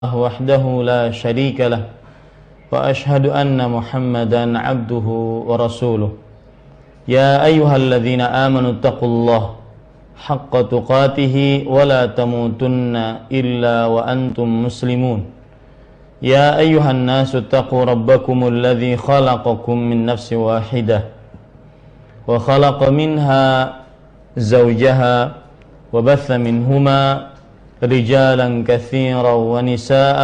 وحده لا شريك له وأشهد أن محمدا عبده ورسوله يا أيها الذين آمنوا اتقوا الله حق تقاته ولا تموتن إلا وأنتم مسلمون يا أيها الناس اتقوا ربكم الذي خلقكم من نفس واحدة وخلق منها زوجها وبث منهما رجالا كثيرا ونساء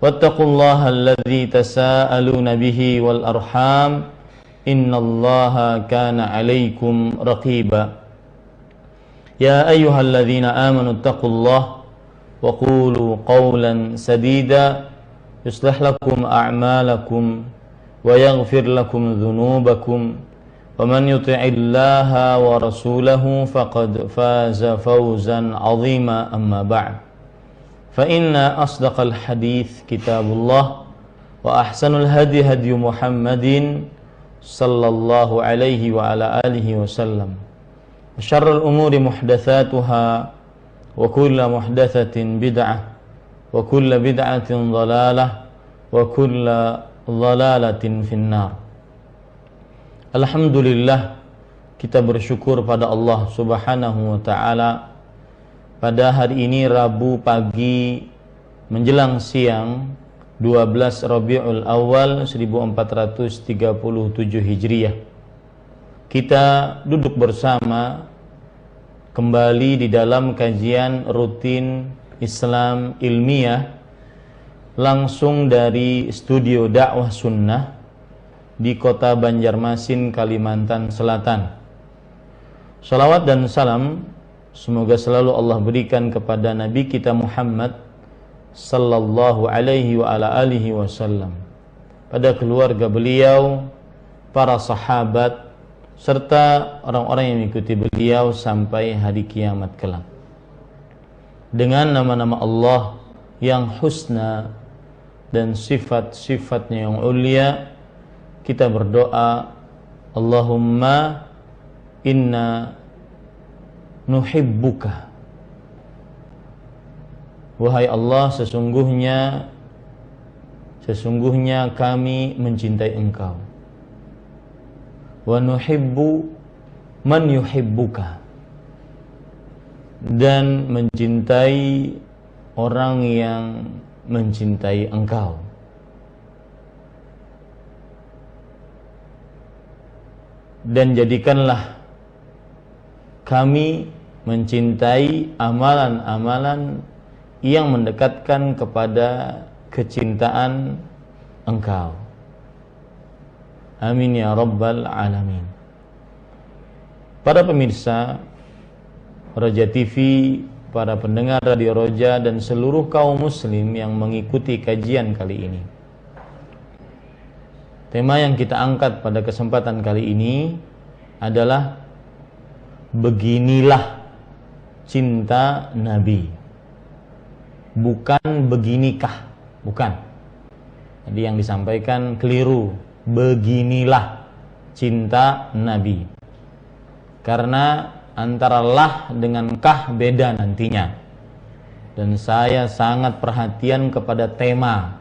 واتقوا الله الذي تساءلون به والأرحام إن الله كان عليكم رقيبا يا أيها الذين آمنوا اتقوا الله وقولوا قولا سديدا يصلح لكم أعمالكم ويغفر لكم ذنوبكم ومن يطع الله ورسوله فقد فاز فوزا عظيما أما بعد فإن أصدق الحديث كتاب الله وأحسن الهدي هدي محمد صلى الله عليه وعلى آله وسلم وشر الأمور محدثاتها وكل محدثة بدعة وكل بدعة ضلالة وكل ضلالة في النار. Alhamdulillah, kita bersyukur pada Allah Subhanahu wa ta'ala. Pada hari ini Rabu pagi menjelang siang 12 Rabiul Awal 1437 Hijriah, kita duduk bersama kembali di dalam kajian rutin Islam ilmiah langsung dari studio dakwah sunnah di kota Banjarmasin, Kalimantan Selatan. Salawat dan salam semoga selalu Allah berikan kepada Nabi kita Muhammad sallallahu alaihi wa ala alihi wasallam, pada keluarga beliau, para sahabat, serta orang-orang yang mengikuti beliau sampai hari kiamat kelak. Dengan nama-nama Allah yang husna dan sifat-sifatnya yang ulia, kita berdoa, Allahumma inna nuhibbuka. Wahai Allah, sesungguhnya kami mencintai Engkau. Wa nuhibbu man yuhibbuka, dan mencintai orang yang mencintai Engkau. Dan jadikanlah kami mencintai amalan-amalan yang mendekatkan kepada kecintaan Engkau. Amin ya rabbal alamin. Para pemirsa Roja TV, para pendengar Radio Roja, dan seluruh kaum muslim yang mengikuti kajian kali ini, tema yang kita angkat pada kesempatan kali ini adalah beginilah cinta Nabi, bukan beginikah, bukan. Tadi yang disampaikan keliru, beginilah cinta Nabi, karena antara lah dengan kah beda nantinya. Dan saya sangat perhatian kepada tema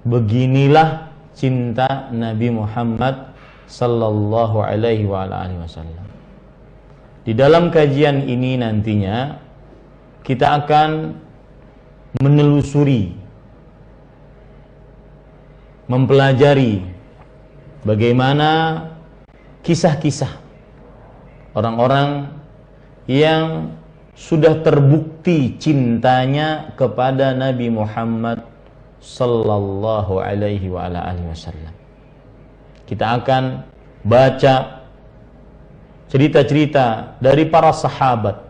beginilah cinta Nabi Muhammad sallallahu alaihi wa alihi wasallam. Di dalam kajian ini nantinya kita akan menelusuri, mempelajari bagaimana kisah-kisah orang-orang yang sudah terbukti cintanya kepada Nabi Muhammad sallallahu alaihi wa ala alihi wasallam. Kita akan baca cerita-cerita dari para sahabat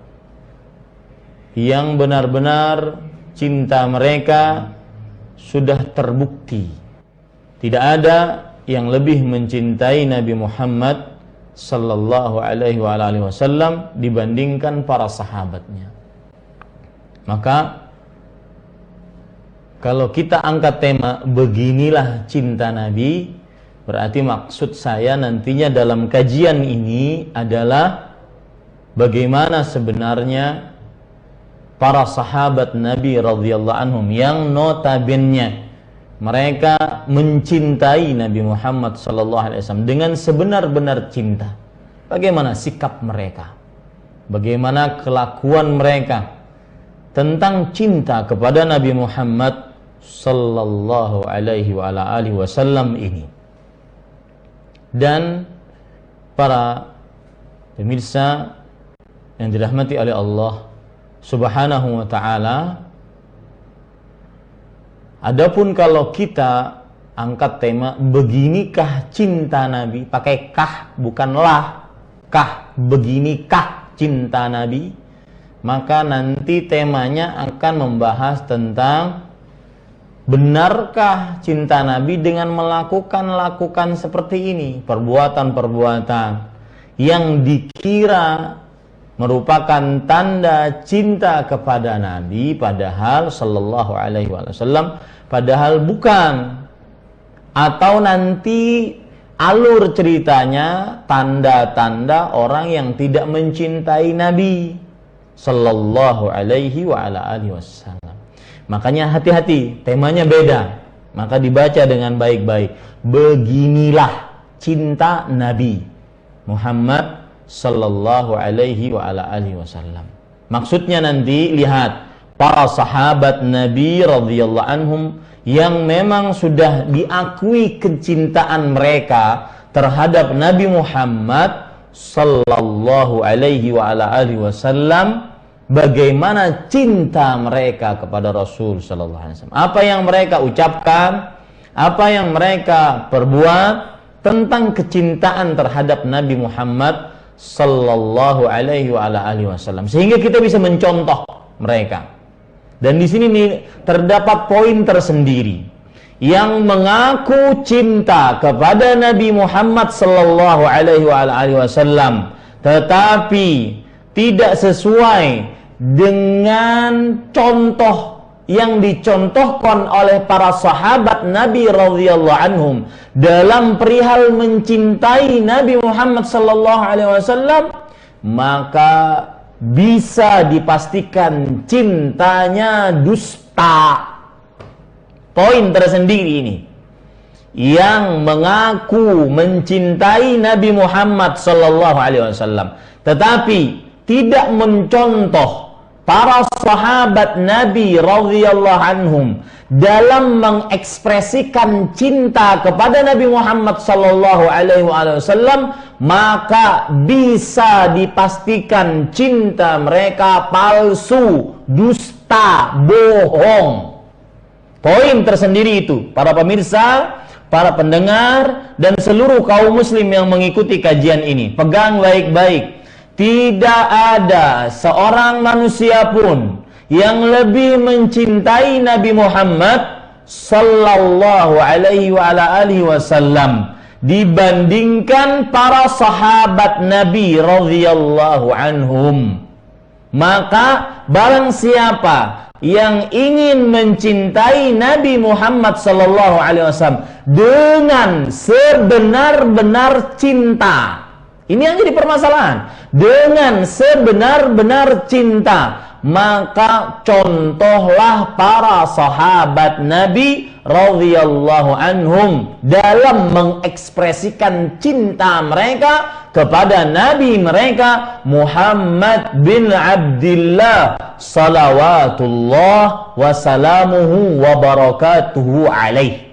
yang benar-benar cinta mereka sudah terbukti. Tidak ada yang lebih mencintai Nabi Muhammad sallallahu alaihi wa alihi wasallam dibandingkan para sahabatnya. Maka kalau kita angkat tema beginilah cinta Nabi, berarti maksud saya nantinya dalam kajian ini adalah bagaimana sebenarnya para sahabat Nabi radhiyallahu anhum yang notabene mereka mencintai Nabi Muhammad sallallahu alaihi wasallam dengan sebenar-benar cinta. Bagaimana sikap mereka? Bagaimana kelakuan mereka tentang cinta kepada Nabi Muhammad sallallahu alaihi wa ala alihi wasallam ini. Dan para pemirsa yang dirahmati oleh Allah Subhanahu wa taala, adapun kalau kita angkat tema beginikah cinta Nabi, pakai kah bukanlah kah, beginikah cinta Nabi, maka nanti temanya akan membahas tentang benarkah cinta Nabi dengan melakukan seperti ini, perbuatan-perbuatan yang dikira merupakan tanda cinta kepada Nabi, padahal sallallahu alaihi wasallam padahal bukan. Atau nanti alur ceritanya tanda-tanda orang yang tidak mencintai Nabi sallallahu alaihi wa ala alihi wasallam. Makanya hati-hati, temanya beda. Maka dibaca dengan baik-baik. Beginilah cinta Nabi Muhammad sallallahu alaihi wa ala alihi wasallam. Maksudnya nanti lihat para sahabat Nabi radhiyallahu anhum yang memang sudah diakui kecintaan mereka terhadap Nabi Muhammad sallallahu alaihi wa ala alihi wasallam. Bagaimana cinta mereka kepada Rasul sallallahu alaihi wasallam. Apa yang mereka ucapkan, apa yang mereka perbuat tentang kecintaan terhadap Nabi Muhammad sallallahu alaihi wa ala alihi wasallam, sehingga kita bisa mencontoh mereka. Dan di sini nih terdapat poin tersendiri yang mengaku cinta kepada Nabi Muhammad sallallahu alaihi wa ala alihi wasallam, tetapi tidak sesuai dengan contoh yang dicontohkan oleh para sahabat Nabi radhiyallahu anhum dalam perihal mencintai Nabi Muhammad sallallahu alaihi wasallam, maka bisa dipastikan cintanya dusta. Poin tersendiri ini. Yang mengaku mencintai Nabi Muhammad sallallahu alaihi wasallam tetapi tidak mencontoh para sahabat Nabi radhiyallahu anhum dalam mengekspresikan cinta kepada Nabi Muhammad sallallahu alaihi wasallam, maka bisa dipastikan cinta mereka palsu, dusta, bohong. Poin tersendiri itu, para pemirsa, para pendengar, dan seluruh kaum muslim yang mengikuti kajian ini, pegang baik-baik. Tidak ada seorang manusia pun yang lebih mencintai Nabi Muhammad sallallahu alaihi wa ala alihi wasallam dibandingkan para sahabat Nabi radhiyallahu anhum. Maka barang siapa yang ingin mencintai Nabi Muhammad sallallahu alaihi wasallam dengan sebenar-benar cinta, ini yang jadi permasalahan. Dengan sebenar-benar cinta, maka contohlah para sahabat Nabi radhiyallahu anhum dalam mengekspresikan cinta mereka kepada Nabi mereka Muhammad bin Abdullah salawatullah wa salamuhu wa barakatuhu alaih.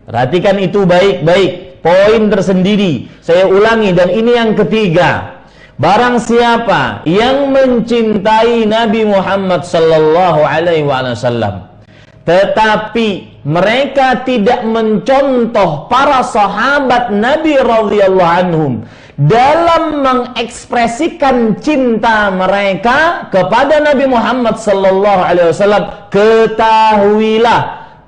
Perhatikan itu baik-baik. Poin tersendiri saya ulangi, dan ini yang ketiga. Barang siapa yang mencintai Nabi Muhammad sallallahu alaihi wasallam tetapi mereka tidak mencontoh para sahabat Nabi radhiyallahu anhum dalam mengekspresikan cinta mereka kepada Nabi Muhammad sallallahu alaihi wasallam, ketahuilah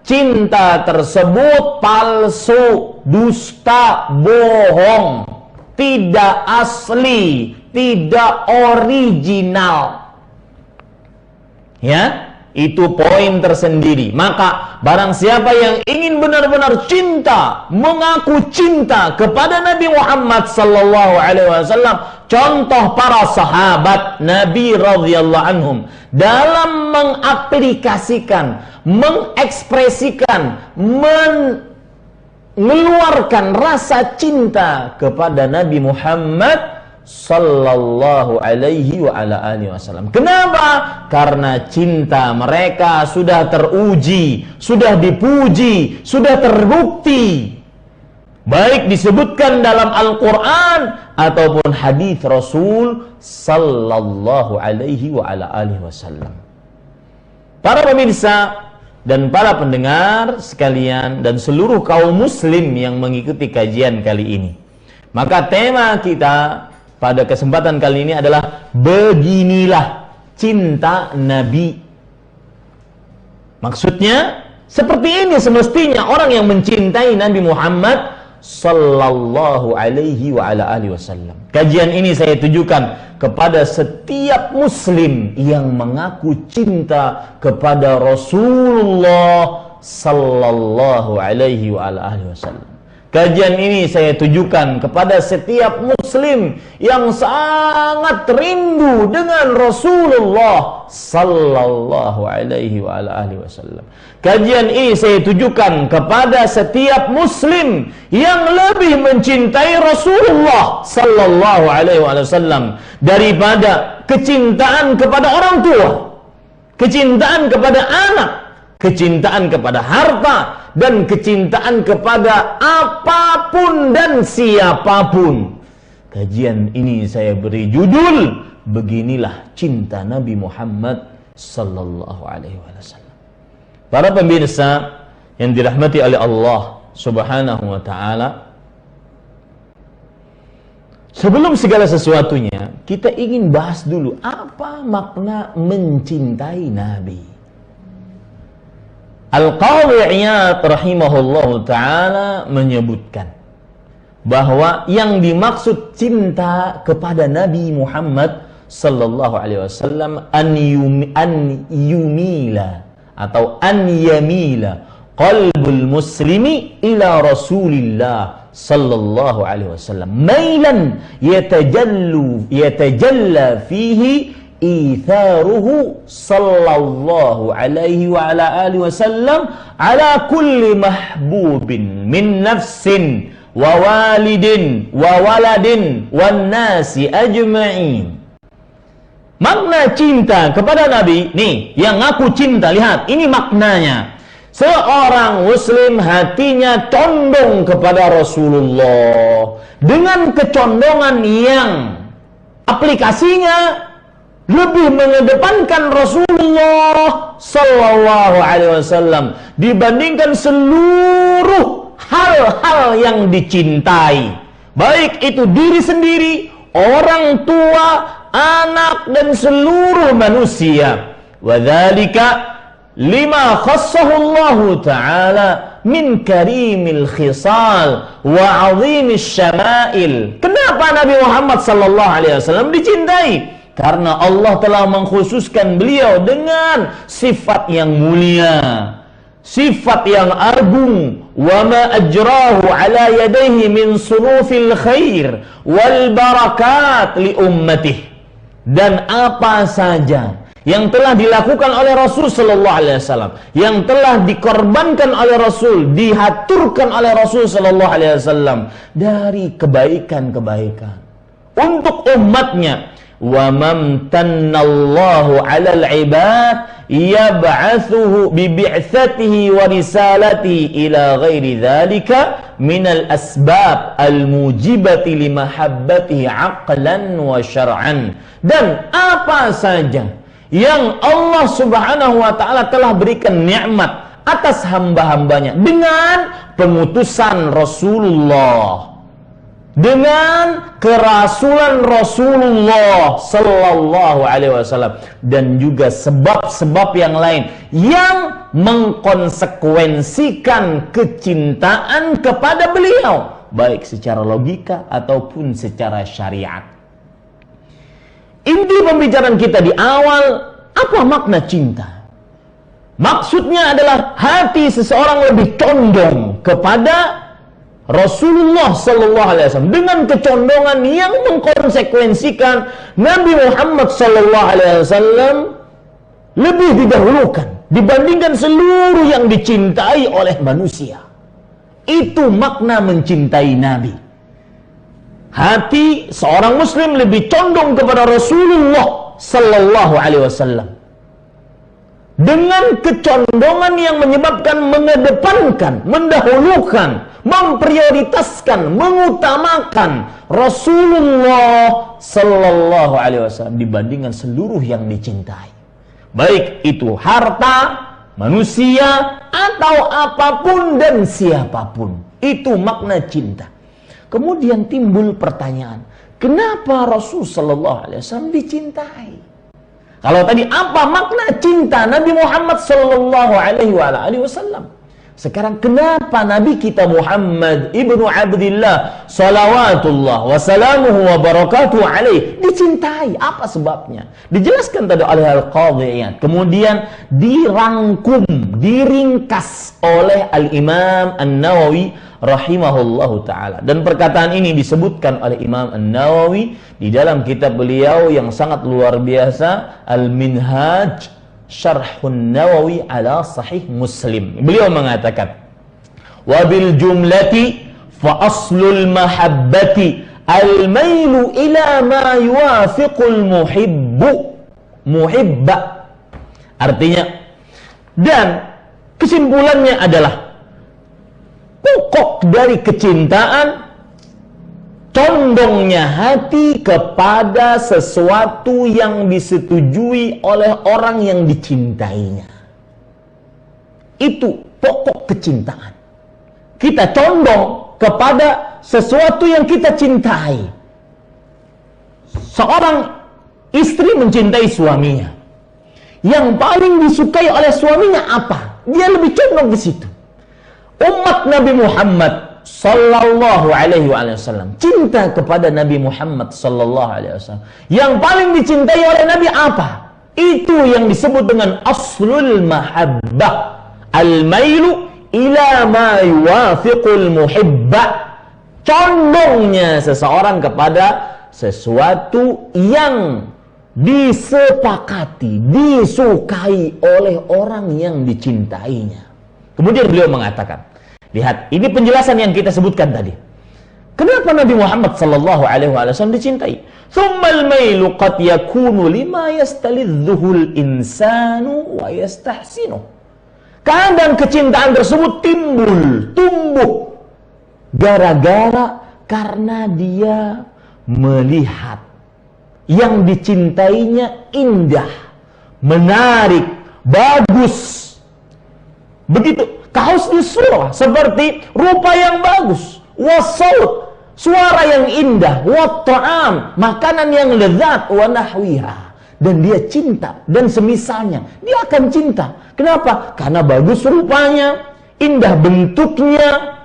cinta tersebut palsu, dusta, bohong, tidak asli, tidak original. Ya, Itu poin tersendiri. Maka barang siapa yang ingin benar-benar cinta, mengaku cinta kepada Nabi Muhammad sallallahu alaihi wasallam, contoh para sahabat Nabi radhiyallahu anhum dalam mengaplikasikan, mengekspresikan, mengeluarkan rasa cinta kepada Nabi Muhammad sallallahu alaihi wa ala alihi wasallam. Kenapa? Karena cinta mereka sudah teruji, sudah dipuji, sudah terbukti. Baik disebutkan dalam Al-Quran ataupun hadis Rasul sallallahu alaihi wa ala alihi wasallam. Para pemirsa dan para pendengar sekalian dan seluruh kaum muslim yang mengikuti kajian kali ini. Maka tema kita pada kesempatan kali ini adalah beginilah cinta Nabi. Maksudnya seperti ini semestinya orang yang mencintai Nabi Muhammad sallallahu alaihi wa ala alihi wasallam. Kajian ini saya tujukan kepada setiap muslim yang mengaku cinta kepada Rasulullah sallallahu alaihi wa ala alihi wasallam. Kajian ini saya tujukan kepada setiap muslim yang sangat rindu dengan Rasulullah sallallahu alaihi wa ala alihi wasallam. Kajian ini saya tujukan kepada setiap muslim yang lebih mencintai Rasulullah sallallahu alaihi wasallam daripada kecintaan kepada orang tua, kecintaan kepada anak, kecintaan kepada harta, dan kecintaan kepada apapun dan siapapun. Kajian ini saya beri judul beginilah cinta Nabi Muhammad sallallahu alaihi wasallam. Para pemirsa yang dirahmati oleh Allah Subhanahu wa taala, sebelum segala sesuatunya kita ingin bahas dulu apa makna mencintai Nabi. Al-Qadhi Iyad rahimahullahu ta'ala menyebutkan bahwa yang dimaksud cinta kepada Nabi Muhammad sallallahu alaihi wasallam an yumila atau an yamila qalbul muslimi ila Rasulillah sallallahu alaihi wasallam mailan yatajalla fihi itharuhu sallallahu alaihi wa ala alihi wasallam ala kulli mahbubin min nafsin wa walidin wa waladin wan nasi ajma'in. Makna cinta kepada Nabi nih, yang aku cinta, lihat ini maknanya. Seorang muslim hatinya condong kepada Rasulullah dengan kecondongan yang aplikasinya lebih mengedepankan Rasulullah sallallahu alaihi wasallam dibandingkan seluruh hal-hal yang dicintai, baik itu diri sendiri, orang tua, anak, dan seluruh manusia. Wadzalika lima khassahu Allah ta'ala min karimil khisal wa azimis syama'il. Kenapa Nabi Muhammad sallallahu alaihi wasallam dicintai? Karena Allah telah mengkhususkan beliau dengan sifat yang mulia, sifat yang agung. Wa ma ajrahu ala yadayhi min sunufil khair wal barakat li ummatihi. Dan apa saja yang telah dilakukan oleh Rasul sallallahu alaihi wasallam, yang telah dikorbankan oleh Rasul, dihaturkan oleh Rasul sallallahu alaihi wasallam dari kebaikan-kebaikan untuk umatnya. Wa mamtannallahu 'alal 'ibad yab'atsuhu bi bi'tsatihi wa risalatihi ila ghairi dzalika minal asbab al-mujibati li mahabbatihi 'aqlan wa syar'an. Dan apa saja yang Allah Subhanahu wa taala telah berikan nikmat atas hamba-hambanya dengan pengutusan Rasulullah, dengan kerasulan Rasulullah sallallahu alaihi wasallam, dan juga sebab-sebab yang lain yang mengkonsekuensikan kecintaan kepada beliau, baik secara logika ataupun secara syariat. Inti pembicaraan kita di awal, apa makna cinta? Maksudnya adalah hati seseorang lebih condong kepada Rasulullah Sallallahu Alaihi Wasallam dengan kecondongan yang mengkonsekuensikan Nabi Muhammad Sallallahu Alaihi Wasallam lebih didahulukan dibandingkan seluruh yang dicintai oleh manusia. Itu makna mencintai Nabi. Hati seorang Muslim lebih condong kepada Rasulullah Sallallahu Alaihi Wasallam dengan kecondongan yang menyebabkan mengedepankan, mendahulukan, memprioritaskan, mengutamakan Rasulullah Sallallahu Alaihi Wasallam dibandingkan seluruh yang dicintai, baik itu harta, manusia, atau apapun dan siapapun. Itu makna cinta. Kemudian timbul pertanyaan, kenapa Rasul Sallallahu Alaihi Wasallam dicintai? Kalau tadi apa makna cinta Nabi Muhammad Sallallahu Alaihi Wasallam? Sekarang kenapa Nabi kita Muhammad ibnu Abdillah salawatullah wassalamuhu wa barakatuh alaih dicintai? Apa sebabnya? Dijelaskan tadi oleh Al-Qadhi Iyad. Kemudian dirangkum, diringkas oleh Al-Imam An-Nawawi rahimahullahu ta'ala. Dan perkataan ini disebutkan oleh Imam An-Nawawi di dalam kitab beliau yang sangat luar biasa, Al-Minhaj Syarhun Nawawi ala Sahih Muslim. Beliau mengatakan, wa bil jumlati fa aslul mahabbati al-mailu ila ma yuwafiqul muhibba. Artinya, dan kesimpulannya adalah pokok dari kecintaan condongnya hati kepada sesuatu yang disetujui oleh orang yang dicintainya. Itu pokok kecintaan. Kita condong kepada sesuatu yang kita cintai. Seorang istri mencintai suaminya. Yang paling disukai oleh suaminya apa? Dia lebih condong ke situ. Umat Nabi Muhammad Sallallahu Alaihi Wasallam cinta kepada Nabi Muhammad Sallallahu Alaihi Wasallam. Yang paling dicintai oleh Nabi apa? Itu yang disebut dengan aslul mahabbah, al-mailu ila ma yuwafiqul muhibba. Condongnya seseorang kepada sesuatu yang disepakati, disukai oleh orang yang dicintainya. Kemudian beliau mengatakan, lihat, ini penjelasan yang kita sebutkan tadi. Kenapa Nabi Muhammad sallallahu alaihi wasallam dicintai? Tsummal mailu qad yakunu lima yastalidzuhul insanu wa yastahsinu. Kadang kecintaan tersebut tumbuh gara-gara karena dia melihat yang dicintainya indah, menarik, bagus. Begitu kahusnul surah, seperti rupa yang bagus, wasaut, suara yang indah, watta'am, makanan yang lezat, wa nahwiha, dan dia cinta dan semisalnya, dia akan cinta. Kenapa? Karena bagus rupanya, indah bentuknya,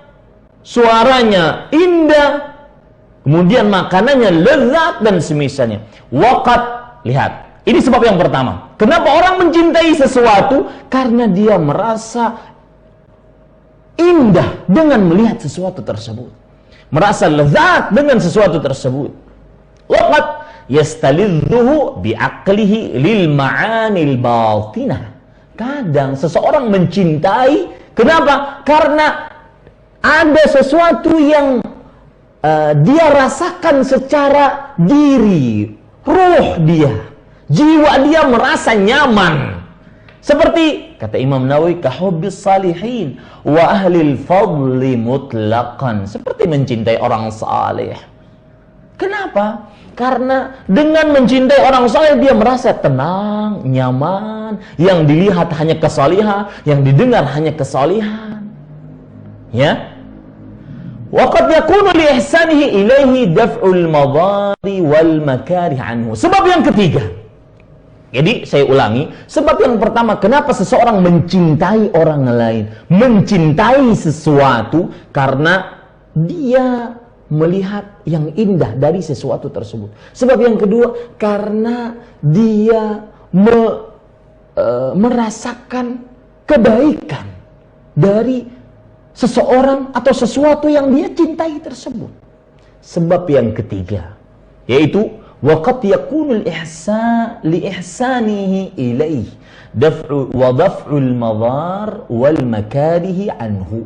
suaranya indah, kemudian makanannya lezat dan semisalnya. Waqat, lihat, ini sebab yang pertama. Kenapa orang mencintai sesuatu? Karena dia merasa indah dengan melihat sesuatu tersebut, merasa lezat dengan sesuatu tersebut. Waqad yastalidzuhu bi'aqlihi lil ma'anil batinah. Kadang seseorang mencintai, kenapa? Karena ada sesuatu yang dia rasakan secara diri, ruh dia, jiwa dia merasa nyaman. Seperti kata Imam Nawawi, kahubbis salihin wa ahlil fadli mutlaqan, seperti mencintai orang saleh. Kenapa? Karena dengan mencintai orang saleh dia merasa tenang, nyaman, yang dilihat hanya kesalihan, yang didengar hanya kesalihan. Ya. Wa qad yakunu li ihsanihi ilaihi daf'ul madari wal makarih anhu. Sebab yang ketiga. Jadi saya ulangi, sebab yang pertama, kenapa seseorang mencintai orang lain, mencintai sesuatu karena dia melihat yang indah dari sesuatu tersebut. Sebab yang kedua, karena dia merasakan kebaikan dari seseorang atau sesuatu yang dia cintai tersebut. Sebab yang ketiga, yaitu waqad yakunul ihsan li ihsanihi ilaih daf'ul madar wal makarihi anhu.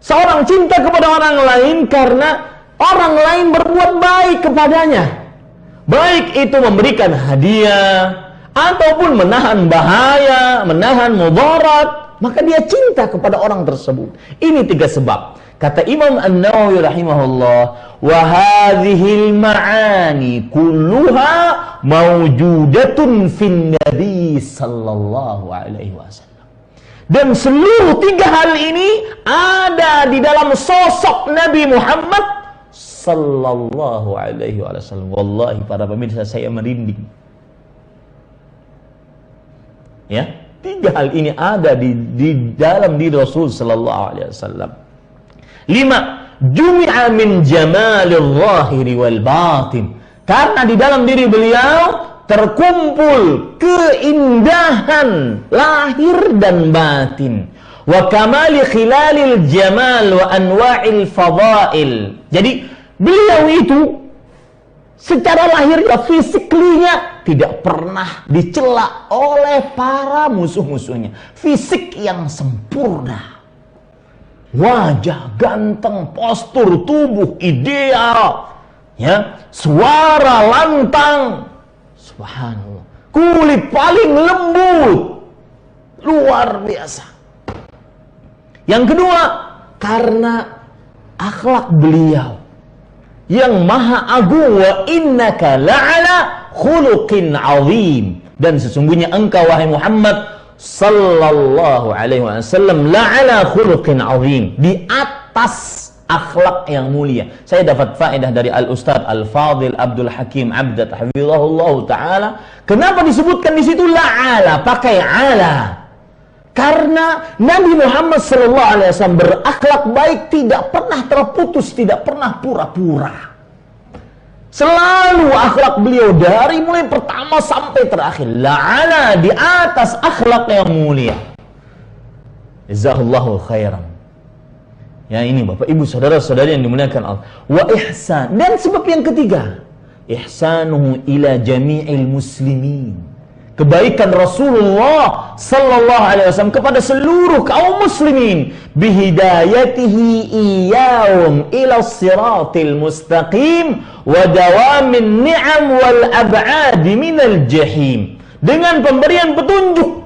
Seorang cinta kepada orang lain karena orang lain berbuat baik kepadanya. Baik itu memberikan hadiah ataupun menahan bahaya, menahan mudarat, maka dia cinta kepada orang tersebut. Ini 3 sebab. Kata Imam An-Nawawi rahimahullah, wa hadhil ma'ani kulluha mawjudatun fin nabi sallallahu alaihi wasallam. Dan seluruh 3 hal ini ada di dalam sosok Nabi Muhammad sallallahu alaihi wasallam. Wallahi para pemirsa, saya merinding. Ya, 3 hal ini ada di dalam diri Rasul sallallahu alaihi wasallam. 5. Jumi'a min jamalil zahiri wal batin. Karena di dalam diri beliau terkumpul keindahan lahir dan batin. Wa kamali khilalil jamal wa anwa'il fadail. Jadi beliau itu secara lahirnya, fisiklinya tidak pernah dicela oleh para musuh-musuhnya. Fisik yang sempurna. Wajah ganteng, postur tubuh ideal, ya, suara lantang, subhanallah, kulit paling lembut, luar biasa. Yang kedua, karena akhlak beliau yang maha agung, wa innaka la'ala khuluqin azim, dan sesungguhnya engkau wahai Muhammad sallallahu alaihi wasallam la'ala khuluqin azim, di atas akhlak yang mulia. Saya dapat faedah dari Al-Ustaz Al-Fadil Abdul Hakim Abdat hafizahullah taala. Kenapa disebutkan di situ la'ala, pakai ala? Karena Nabi Muhammad sallallahu alaihi wasallam berakhlak baik, tidak pernah terputus, tidak pernah pura-pura. Selalu akhlak beliau dari mulai pertama sampai terakhir la'ala, di atas akhlak yang mulia. Jazakallahu khairan. Ya, ini Bapak Ibu saudara-saudari yang dimuliakan Allah. Wa ihsan, dan sebab yang ketiga, ihsanuhu ila jami'il muslimin. Kebaikan Rasulullah sallallahu alaihi wasallam kepada seluruh kaum muslimin, bihidayatihi iyahum ila siratil mustaqim wa dawamin ni'am wal ab'ad minal jahim, dengan pemberian petunjuk.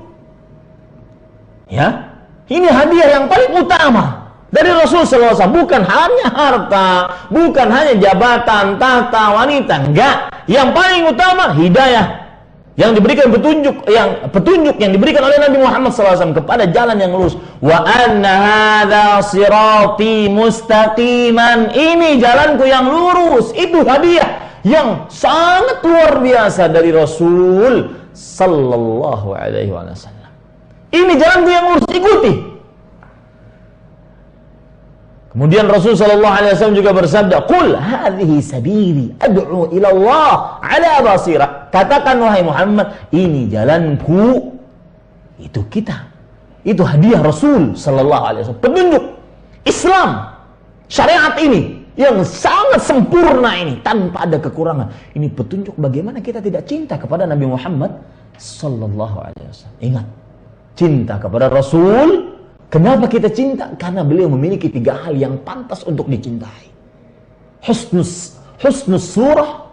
Ya, ini hadiah yang paling utama dari Rasul sallallahu alaihi wasallam, bukan hanya harta, bukan hanya jabatan, tahta, wanita, enggak. Yang paling utama hidayah yang diberikan, petunjuk yang diberikan oleh Nabi Muhammad SAW kepada jalan yang lurus. Wa anna hadza sirati mustaqiman, ini jalanku yang lurus. Itu hadiah yang sangat luar biasa dari Rasul sallallahu alaihi wasallam. Ini jalanku yang lurus, ikuti. Kemudian Rasul sallallahu alaihi wasallam juga bersabda, "Qul hadhihi sabili ad'u ila Allah ala basirah." Katakan wahai Muhammad, ini jalanku. Itu kita. Itu hadiah Rasul sallallahu alaihi wasallam. Petunjuk Islam, syariat ini yang sangat sempurna ini tanpa ada kekurangan. Ini petunjuk bagaimana kita tidak cinta kepada Nabi Muhammad sallallahu alaihi wasallam. Ingat, cinta kepada Rasul. Kenapa kita cinta? Karena beliau memiliki 3 hal yang pantas untuk dicintai. Husnus surah,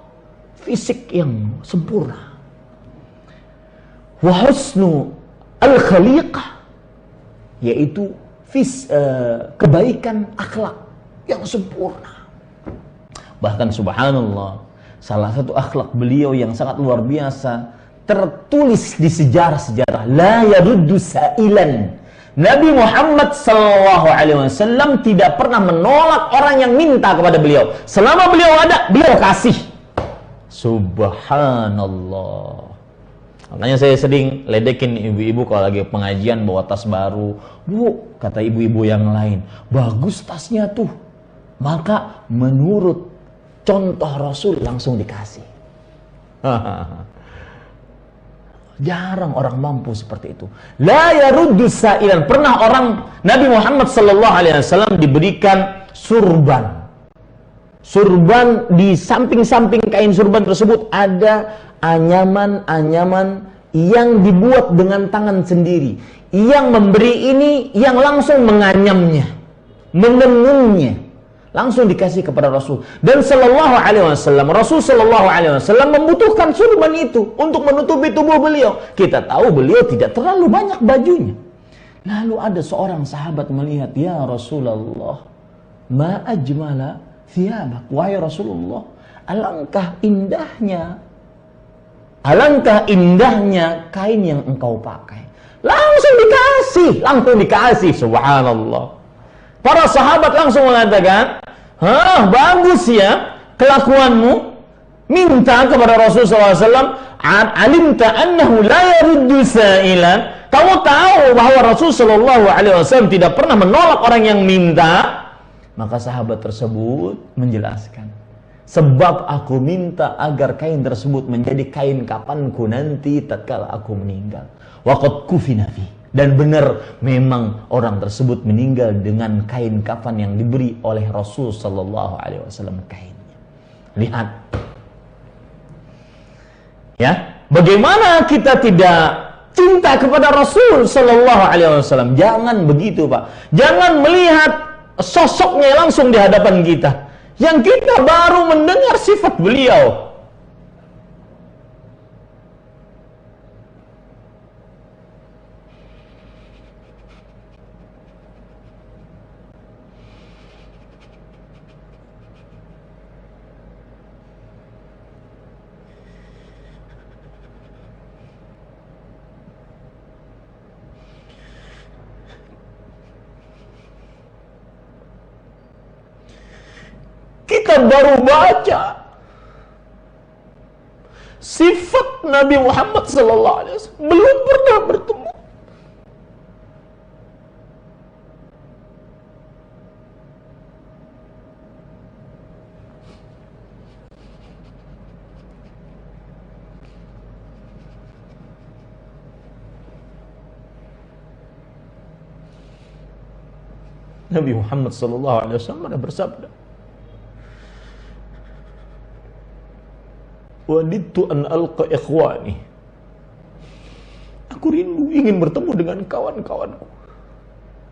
fisik yang sempurna. Wa husnu al-khaliqah, yaitu kebaikan akhlak yang sempurna. Bahkan subhanallah, salah satu akhlak beliau yang sangat luar biasa tertulis di sejarah-sejarah, la yaruddu sa'ilan. Nabi Muhammad sallallahu alaihi wasallam tidak pernah menolak orang yang minta kepada beliau. Selama beliau ada, beliau kasih. Subhanallah. Makanya saya sering ledekin ibu-ibu kalau lagi pengajian bawa tas baru. Bu, kata ibu-ibu yang lain, bagus tasnya tuh. Maka menurut contoh Rasul langsung dikasih. Jarang orang mampu seperti itu. La yaruddu sa'ilan. Pernah orang Nabi Muhammad sallallahu alaihi wasallam diberikan surban. Surban, di samping-samping kain surban tersebut ada anyaman-anyaman yang dibuat dengan tangan sendiri. Yang memberi ini yang langsung menganyamnya, menenunnya, langsung dikasih kepada Rasul. Dan sallallahu alaihi wasallam, Rasul sallallahu alaihi wasallam membutuhkan surban itu untuk menutupi tubuh beliau. Kita tahu beliau tidak terlalu banyak bajunya. Lalu ada seorang sahabat melihat, "Ya Rasulullah, ma ajmala thiyabak." Wahai Rasulullah, alangkah indahnya kain yang engkau pakai. Langsung dikasih, subhanallah. Para sahabat langsung mengatakan, bagus ya kelakuanmu. Minta kepada Rasulullah SAW, alimta annahu la yaruddu sa'ilan. Kamu tahu bahwa Rasulullah SAW tidak pernah menolak orang yang minta. Maka sahabat tersebut menjelaskan, sebab aku minta agar kain tersebut menjadi kain kafanku nanti tatkala aku meninggal. Waqad kufina fi. Dan benar memang orang tersebut meninggal dengan kain kafan yang diberi oleh Rasul sallallahu alaihi wasallam kainnya. Lihat. Ya, bagaimana kita tidak cinta kepada Rasul sallallahu alaihi wasallam? Jangan begitu, Pak. Jangan melihat sosoknya langsung di hadapan kita. Yang kita baru mendengar sifat beliau. Kita baru baca sifat Nabi Muhammad sallallahu alaihi wasallam, belum pernah bertemu. Nabi Muhammad sallallahu alaihi wasallam ada bersabda, "Wadidtu an alqa ikhwani." Aku rindu ingin bertemu dengan kawan-kawanku.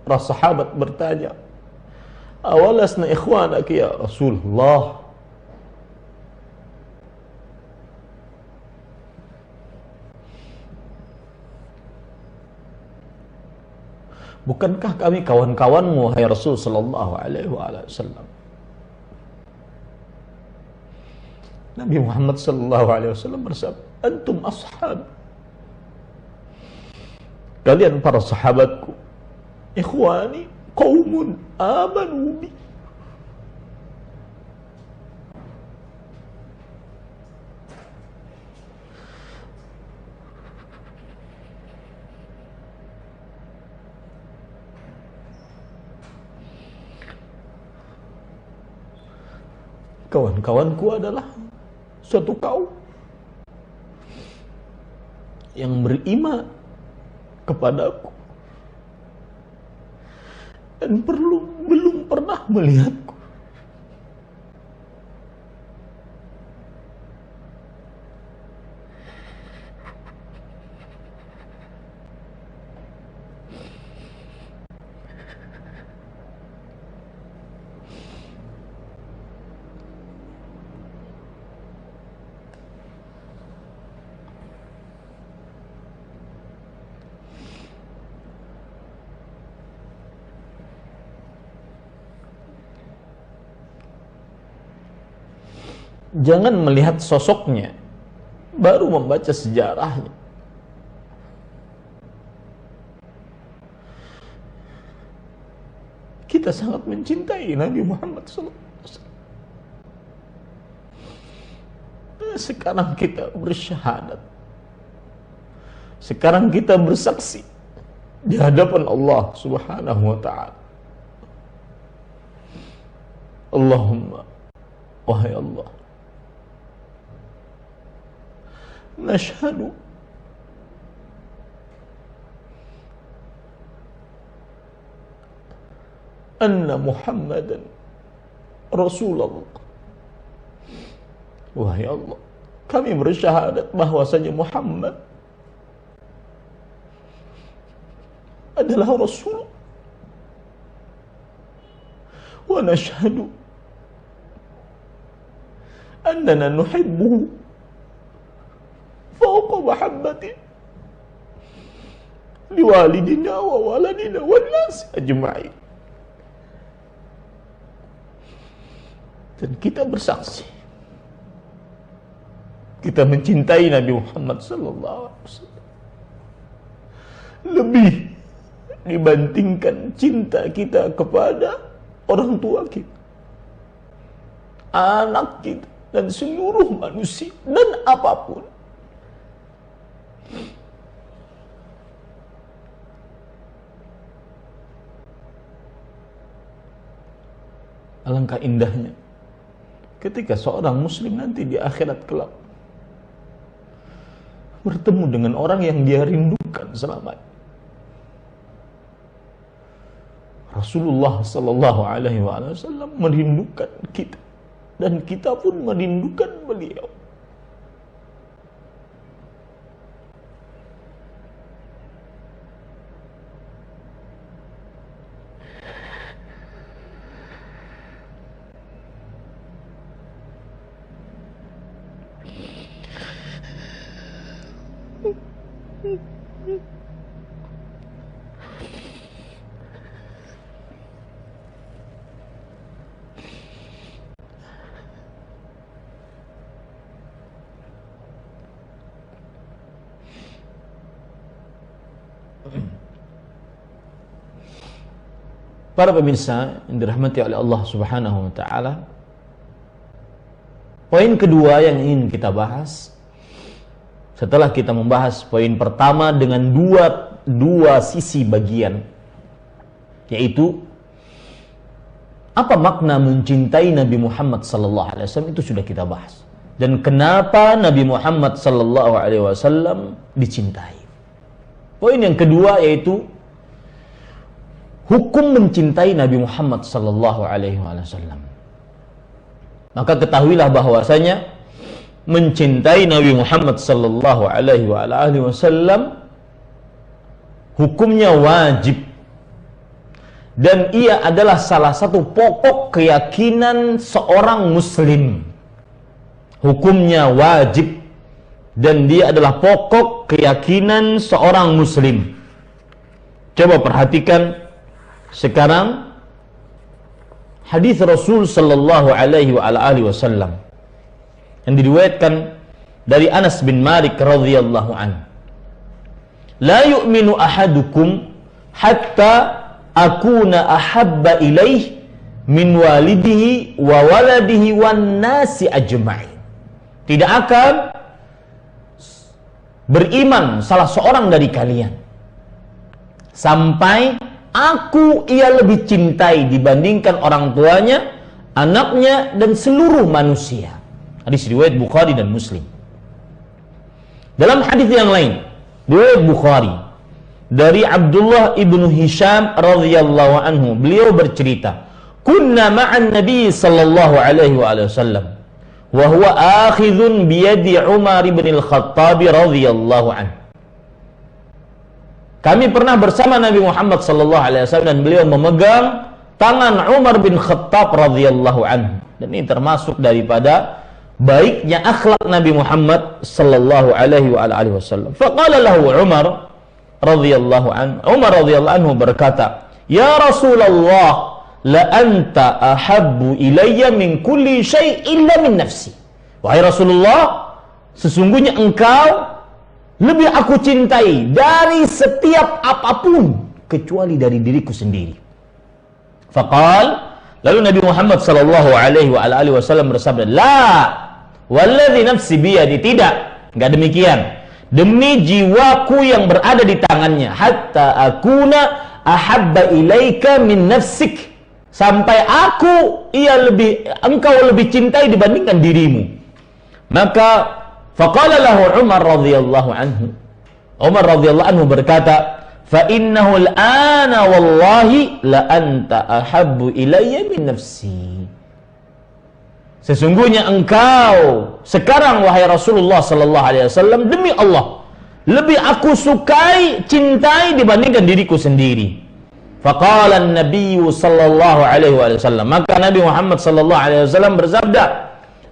Para sahabat bertanya, "Awalasna ikhwanaki ya Rasulullah?" Bukankah kami kawan-kawanmu, hai Rasul sallallahu alaihi wasallam? Nabi Muhammad sallallahu alaihi wasallam bersabda, "Antum ashab." Kalian para sahabatku, ikhwani qaumun amanu bi. Kawan-kawanku adalah suatu kaum yang beriman kepadaku dan belum pernah melihatku. Jangan melihat sosoknya, baru membaca sejarahnya. Kita sangat mencintai Nabi Muhammad SAW. Sekarang kita bersyahadat. Sekarang kita bersaksi di hadapan Allah Subhanahu wa ta'ala. Allahumma, wahai Allah, nashhadu anna Muhammadan Rasulullah. Wahai Allah, kami bersyahadat bahwasanya Muhammad adalah Rasul. Wa nashhadu annana nuhibbuhu fawqa mahabbati liwalidina wa waladina wan nas ajma'in. Dan kita bersaksi, kita mencintai Nabi Muhammad sallallahu alaihi wasallam lebih dibandingkan cinta kita kepada orang tua kita, anak kita, dan seluruh manusia dan apapun. Alangkah indahnya ketika seorang muslim nanti di akhirat kelak bertemu dengan orang yang dia rindukan selama ini. Rasulullah sallallahu alaihi wasallam merindukan kita dan kita pun merindukan beliau. Para pemirsa yang dirahmati oleh Allah Subhanahu wa taala, poin kedua yang ingin kita bahas setelah kita membahas poin pertama dengan dua sisi bagian, yaitu apa makna mencintai Nabi Muhammad sallallahu alaihi wasallam, itu sudah kita bahas. Dan kenapa Nabi Muhammad sallallahu alaihi wasallam dicintai. Poin yang kedua yaitu hukum mencintai Nabi Muhammad sallallahu alaihi wasallam. Maka ketahuilah bahwasanya mencintai Nabi Muhammad sallallahu alaihi wasallam hukumnya wajib, dan ia adalah salah satu pokok keyakinan seorang muslim. Hukumnya wajib dan dia adalah pokok keyakinan seorang muslim. Coba perhatikan sekarang hadis Rasul sallallahu alaihi wasallam yang diriwayatkan dari Anas bin Malik radhiyallahu anhu. La yu'minu ahadukum hatta akuna ahabba ilaih min walidihi wa waladihi wan nasi ajma'in. Tidak akan beriman salah seorang dari kalian sampai ia lebih cintai dibandingkan orang tuanya, anaknya, dan seluruh manusia. Hadis riwayat Bukhari dan Muslim. Dalam hadis yang lain, riwayat Bukhari dari Abdullah ibnu Hisham radhiyallahu anhu, beliau bercerita, "Kunna ma'an Nabi sallallahu alaihi wasallam, wa huwa akhidhun bi yadi Umar bin al-Khattab radhiyallahu anhu." Kami pernah bersama Nabi Muhammad sallallahu alaihi wasallam dan beliau memegang tangan Umar bin Khattab radhiyallahu anhu. Dan ini termasuk daripada baiknya akhlak Nabi Muhammad sallallahu alaihi wasallam. Faqala lahu Umar radhiyallahu anhu. Umar radhiyallahu anhu berkata, "Ya Rasulullah, la anta ahabbu ilayya min kulli syai' illa min nafsi." Wahai Rasulullah, sesungguhnya engkau lebih aku cintai dari setiap apapun kecuali dari diriku sendiri. Faqal, lalu Nabi Muhammad sallallahu alaihi wasallam bersabda, "La, walladzi nafsi biyadi," tidak, enggak demikian. Demi jiwaku yang berada di tangannya, hatta akuna ahabba ilaika min nafsik, sampai engkau lebih cintai dibandingkan dirimu. Maka faqala lahu Umar radhiyallahu anhu. Umar radhiyallahu anhu berkata, fa innahu al-ana wallahi la anta ahabbu ilayya min nafsi. Sesungguhnya engkau sekarang wahai Rasulullah sallallahu alaihi wasallam, demi Allah lebih aku sukai, cintai dibandingkan diriku sendiri. Faqala an-nabiy sallallahu alaihi wasallam, maka Nabi Muhammad sallallahu alaihi wasallam bersabda,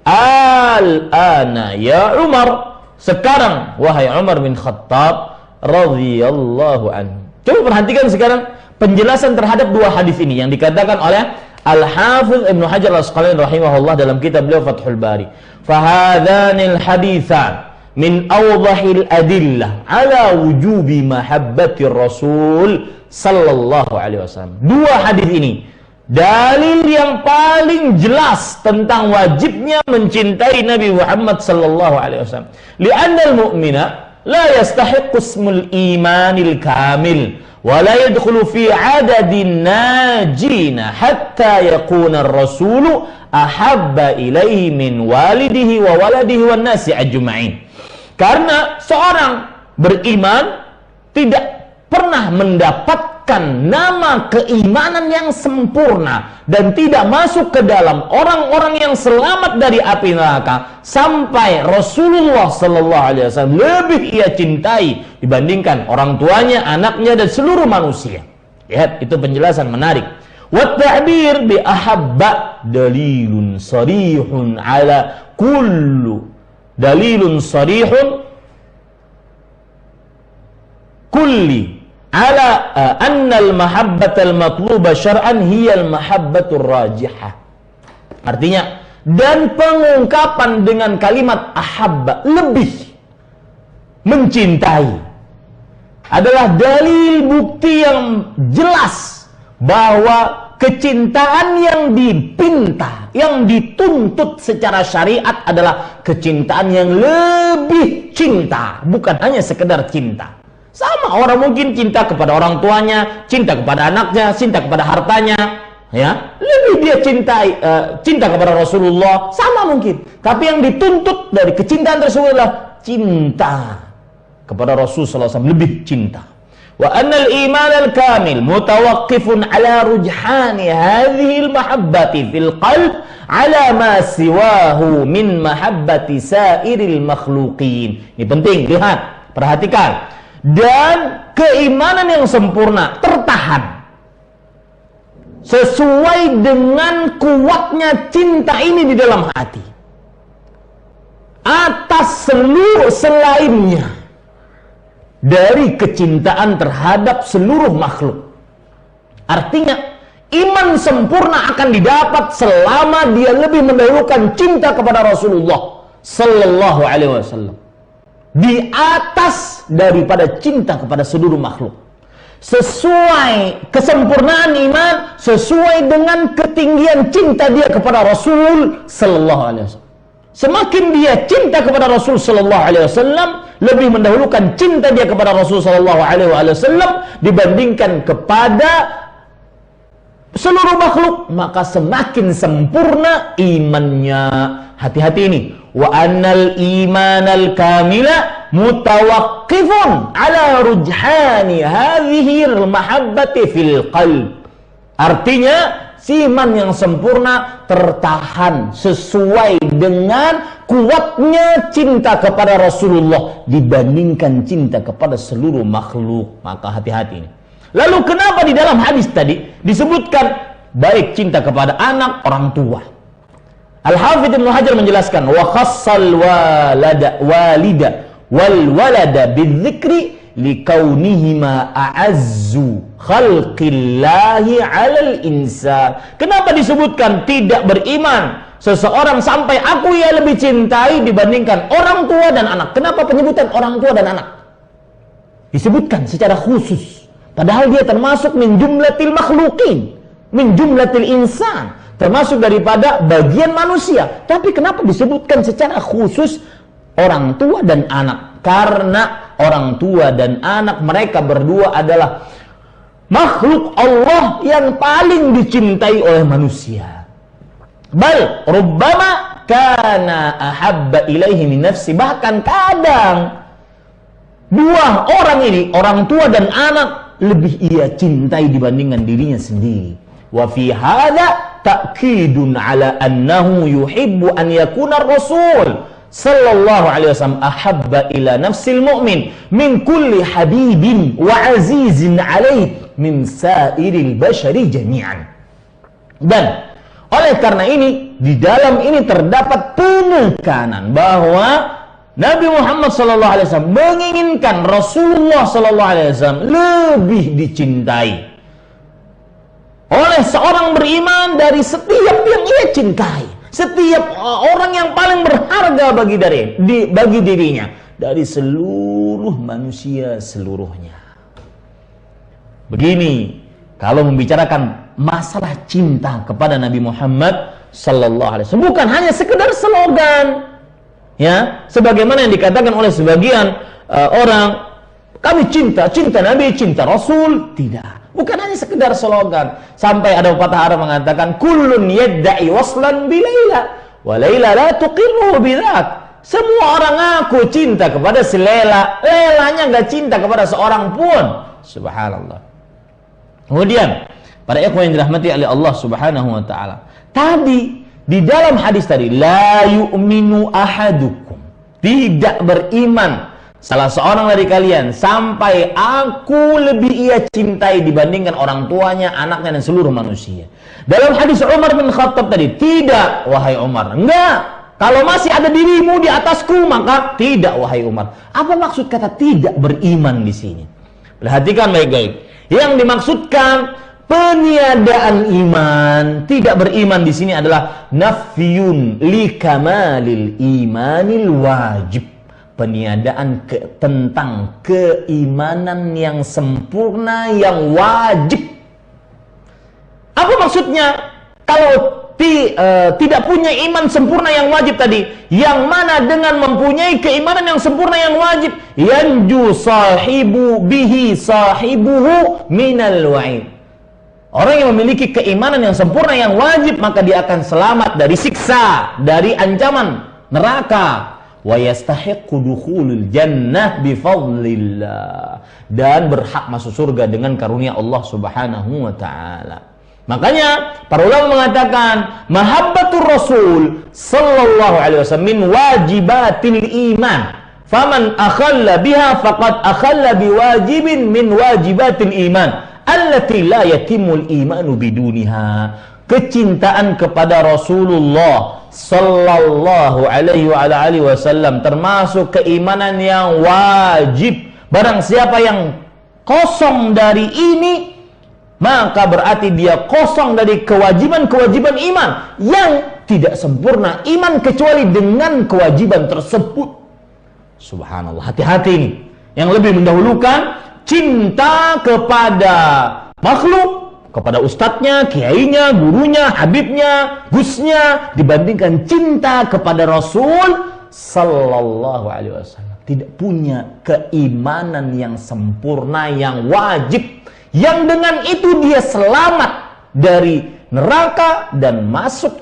al-ana ya Umar, sekarang wahai Umar bin Khattab radhiyallahu anhu. Coba perhatikan sekarang penjelasan terhadap dua hadis ini yang dikatakan oleh Al-Hafidz Ibnu Hajar Al-Asqalani rahimahullah dalam kitab beliau Fathul Bari. Fahadhanil haditsan min awdahil adillah ala wujubi mahabbati Rasul sallallahu alaihi wasallam. Dua hadis ini dalil yang paling jelas tentang wajibnya mencintai Nabi Muhammad sallallahu alaihi wasallam. Li'anna al-mu'mina la yastahiqqu ismul imanil kamil wa la yadkhulu fi 'adadin najina hatta yakuna ar-rasulu ahabba ilaihi min walidihi wa waladihi wan nasi ajma'in. Karena seorang beriman tidak pernah mendapatkan nama keimanan yang sempurna dan tidak masuk ke dalam orang-orang yang selamat dari api neraka sampai Rasulullah sallallahu alaihi wasallam lebih ia cintai dibandingkan orang tuanya, anaknya dan seluruh manusia. Lihat, itu penjelasan menarik. Wa ta'bir bi ahabba dalilun sarihun ala kullu dalilun sarihun kulli ala annal mahabbatal matluba syar'an hiyal mahabbatur rajihah. Artinya, dan pengungkapan dengan kalimat ahabba, lebih mencintai, adalah dalil bukti yang jelas bahwa kecintaan yang dipinta, yang dituntut secara syariat adalah kecintaan yang lebih cinta, bukan hanya sekedar cinta. Sama orang mungkin cinta kepada orang tuanya, cinta kepada anaknya, cinta kepada hartanya, ya, lebih dia cinta kepada Rasulullah, sama mungkin. Tapi yang dituntut dari kecintaan tersebut adalah cinta kepada Rasulullah SAW, lebih cinta. Wa annal iman al-kamil mutawaqqifun ala rujhani hadhihi al-mahabbati fil qalb ala ma siwahu min mahabbati sairil makhluqin. Ini penting, lihat, perhatikan. Dan keimanan yang sempurna tertahan sesuai dengan kuatnya cinta ini di dalam hati atas seluruh selainnya dari kecintaan terhadap seluruh makhluk. Artinya, iman sempurna akan didapat selama dia lebih mendahulukan cinta kepada Rasulullah sallallahu alaihi wasallam di atas daripada cinta kepada seluruh makhluk. Sesuai kesempurnaan iman, sesuai dengan ketinggian cinta dia kepada Rasul sallallahu alaihi wasallam. Semakin dia cinta kepada Rasul sallallahu alaihi wasallam, lebih mendahulukan cinta dia kepada Rasul sallallahu alaihi wasallam dibandingkan kepada seluruh makhluk, maka semakin sempurna imannya. Hati-hati ini. Wa annal imanal kamila mutawaqqifun ala rujhani hadhihi al-mahabbati fil qalb. Artinya, si iman yang sempurna tertahan sesuai dengan kuatnya cinta kepada Rasulullah dibandingkan cinta kepada seluruh makhluk. Maka hati-hati ini. Lalu kenapa di dalam hadis tadi disebutkan baik cinta kepada anak, orang tua? Al-Hafidz Ibnu Hajar menjelaskan, wa khassal walida wal walada bidzikri likaunihima a'azzu khalqillahi 'alal insan. Kenapa disebutkan tidak beriman seseorang sampai aku ia lebih cintai dibandingkan orang tua dan anak? Kenapa penyebutan orang tua dan anak disebutkan secara khusus? Padahal dia termasuk min jumlatil makhluqin, min jumlatil insan, termasuk daripada bagian manusia. Tapi kenapa disebutkan secara khusus orang tua dan anak? Karena orang tua dan anak mereka berdua adalah makhluk Allah yang paling dicintai oleh manusia. Bal rubbama kana ahabba ilaihi min nafsi. Bahkan kadang dua orang ini, orang tua dan anak, lebih ia cintai dibandingkan dirinya sendiri. Wa fi hadza ta'kidun ala annahu yuhibbu an yakuna ar-rasul sallallahu alaihi wasallam ahabba ila nafsil mu'min min kulli habibin wa azizin alaih min sairil bashari jami'an. Dan oleh karena ini, di dalam ini terdapat penekanan bahwa Nabi Muhammad SAW menginginkan Rasulullah SAW lebih dicintai oleh seorang beriman dari setiap yang ia cintai, setiap orang yang paling berharga bagi dirinya dari seluruh manusia seluruhnya. Begini, kalau membicarakan masalah cinta kepada Nabi Muhammad SAW, bukan hanya sekedar slogan. Ya, sebagaimana yang dikatakan oleh sebagian orang, kami cinta Nabi, cinta Rasul. Tidak, bukan hanya sekedar slogan. Sampai ada pepatah Arab mengatakan, kullun yadda'i waslan bi Laila wa Laila la tuqirru bidzak. Semua orang ngaku cinta kepada si Laila, Lailanya enggak cinta kepada seorang pun. Subhanallah. Kemudian, para ikhwan yang dirahmati oleh Allah Subhanahu wa taala, tadi di dalam hadis tadi, la yu'minu ahadukum, tidak beriman salah seorang dari kalian sampai aku lebih ia cintai dibandingkan orang tuanya, anaknya, dan seluruh manusia. Dalam hadis Umar bin Khattab tadi, tidak wahai Umar, enggak. Kalau masih ada dirimu di atasku, maka tidak wahai Umar. Apa maksud kata tidak beriman di sini? Perhatikan baik-baik. Yang dimaksudkan peniadaan iman, tidak beriman di sini adalah nafyun li kamalil imanil wajib. Peniadaan tentang keimanan yang sempurna yang wajib. Apa maksudnya? Kalau tidak punya iman sempurna yang wajib tadi, yang mana dengan mempunyai keimanan yang sempurna yang wajib, yanju sahibuhu minal wa'id. Orang yang memiliki keimanan yang sempurna yang wajib, maka dia akan selamat dari siksa, dari ancaman neraka. Wa yastahiqqu dukhulul jannah bifadlillah, dan berhak masuk surga dengan karunia Allah Subhanahu wa taala. Makanya para ulama mengatakan mahabbatur Rasul sallallahu alaihi wasallam min wajibatil iman. Faman akhalla biha faqad akhalla biwajibin min wajibatil iman allati la yatimul imanu biduniha. Kecintaan kepada Rasulullah sallallahu alaihi wasallam termasuk keimanan yang wajib. Barang siapa yang kosong dari ini, maka berarti dia kosong dari kewajiban-kewajiban iman yang tidak sempurna iman kecuali dengan kewajiban tersebut. Subhanallah, hati-hati ini. Yang lebih mendahulukan cinta kepada makhluk, kepada ustadznya, kiainya, gurunya, habibnya, gusnya, dibandingkan cinta kepada Rasul sallallahu alaihi wasallam. Tidak punya keimanan yang sempurna yang wajib, yang dengan itu dia selamat dari neraka dan masuk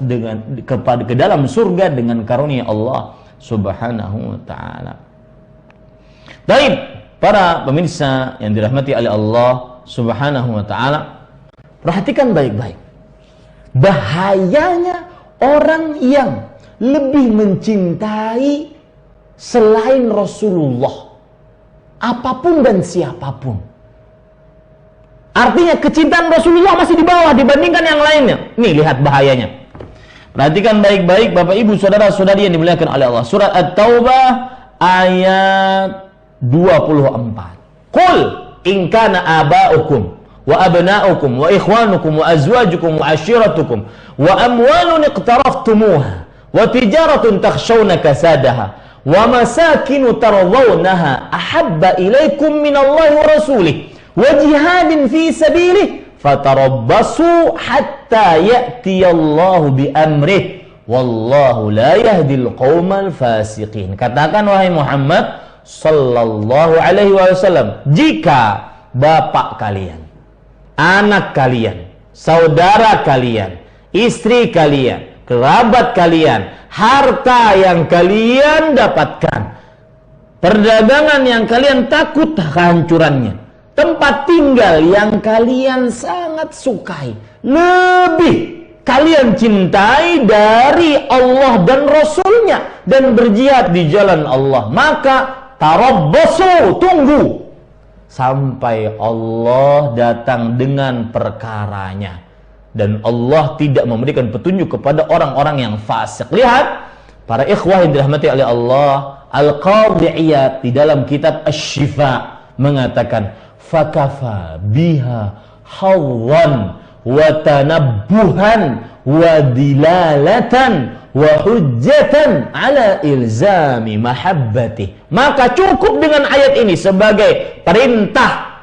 ke dalam surga dengan karunia Allah Subhanahu wa taala. Baik, para pemirsa yang dirahmati oleh Allah Subhanahu wa taala, perhatikan baik-baik. Bahayanya orang yang lebih mencintai selain Rasulullah, apapun dan siapapun. Artinya kecintaan Rasulullah masih di bawah dibandingkan yang lainnya. Nih, lihat bahayanya. Perhatikan baik-baik Bapak Ibu saudara-saudari yang dimuliakan oleh Allah. Surat At-Taubah ayat 24. Qul in kana aba'ukum wa abna'ukum wa ikhwanukum wa azwajukum wa ashiratukum wa amwalun iqtaraftumuha wa tijaratun takhshawna kasadaha wa masakinu tardawnaha ahabba ilaikum minallahi wa rasulih wa jihadin fi sabilih fatarabbasu hatta ya'tiyallahu bi amrih wallahu la yahdil qaumal fasiqin. Katakan wahai Muhammad sallallahu alaihi wasallam, jika bapak kalian, anak kalian, saudara kalian, istri kalian, kerabat kalian, harta yang kalian dapatkan, perdagangan yang kalian takut kehancurannya, tempat tinggal yang kalian sangat sukai, lebih kalian cintai dari Allah dan Rasulnya, dan berjihad di jalan Allah, maka tarabbasu, tunggu sampai Allah datang dengan perkaranya. Dan Allah tidak memberikan petunjuk kepada orang-orang yang fasik. Lihat, para ikhwah yang dirahmati oleh Allah, Al-Qadhi Iyad di dalam kitab Asy-Syifa mengatakan, fakafa biha hawwan wa tanabbuhan wa dilalatan wa hujjatan ala ilzami mahabbati. Maka cukup dengan ayat ini sebagai perintah,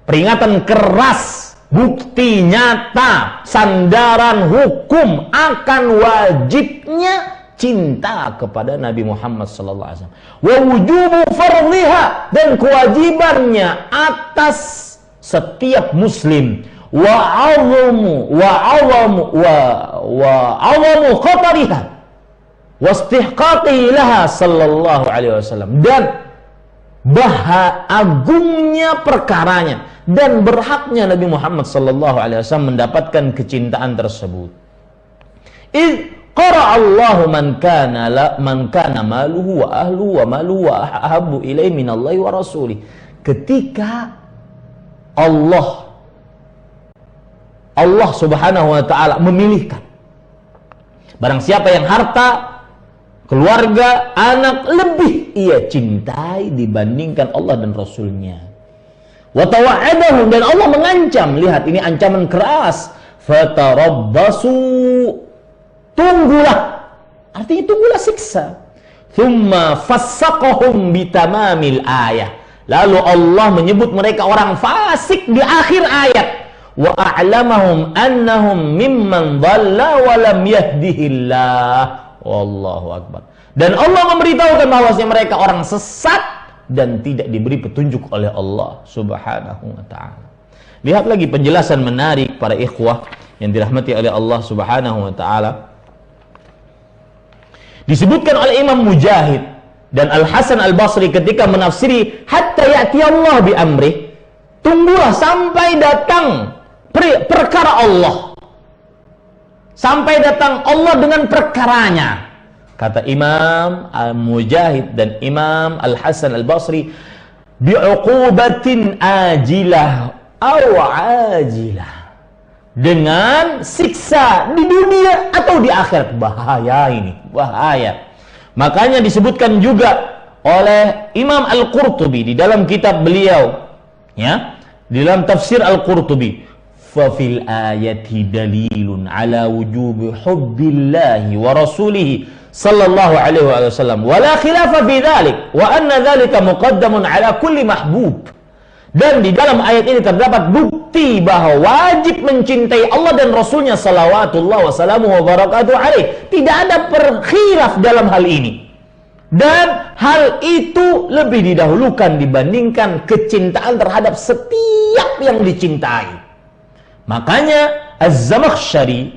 peringatan keras, bukti nyata, sandaran hukum akan wajibnya cinta kepada Nabi Muhammad SAW. Wa wujubu fardhiha, dan kewajibannya atas setiap muslim. Wa azamu khatariha wa istihqaqi laha sallallahu alaihi wasallam, dan agungnya perkaranya dan berhaknya Nabi Muhammad sallallahu alaihi wasallam mendapatkan kecintaan tersebut. Id qara Allahu man kana maluhu wa ahluhu wa maluhu wa ahabbu ilaihi minallahi wa rasulih. Ketika Allah Subhanahu wa taala memilihkan, barang siapa yang harta, keluarga, anak lebih ia cintai dibandingkan Allah dan Rasulnya. Wa tawa'adahu, dan Allah mengancam, lihat ini ancaman keras, fatarabbasu, tunggulah, artinya tunggulah siksa. Thumma fassaqahum bitamamil ayah, lalu Allah menyebut mereka orang fasik di akhir ayat. Wa a'lamahum annahum mimman dhalla wa lam yahdihillah. Wallahu akbar. Dan Allah memberitahukan bahwasanya mereka orang sesat dan tidak diberi petunjuk oleh Allah Subhanahu wa taala. Lihat lagi penjelasan menarik para ikhwah yang dirahmati oleh Allah Subhanahu wa taala. Disebutkan oleh Imam Mujahid dan Al-Hasan Al-Basri ketika menafsiri hatta ya'ti Allah bi amrih, tunggulah sampai datang perkara Allah, sampai datang Allah dengan perkaranya. Kata Imam Al-Mujahid dan Imam Al-Hasan Al-Basri, bi'uqubatin ajilah aw ajilah, dengan siksa di dunia atau di akhirat. Bahaya ini, bahaya. Makanya disebutkan juga oleh Imam Al-Qurtubi di dalam kitab beliau, ya, di dalam tafsir Al-Qurtubi, fafil ayati dalilun ala wujubi hubbillahi wa rasulihi sallallahu alaihi wasallam wa la khilafa fi dzalik wa anna dzalika muqaddamun ala kulli mahbub. Dan di dalam ayat ini terdapat bukti bahwa wajib mencintai Allah dan Rasulnya salawatullah wa salamuhu wa barakatuh alaih. Tidak ada khilaf dalam hal ini, dan hal itu lebih didahulukan dibandingkan kecintaan terhadap setiap yang dicintai. Makanya Az-Zamakhsyari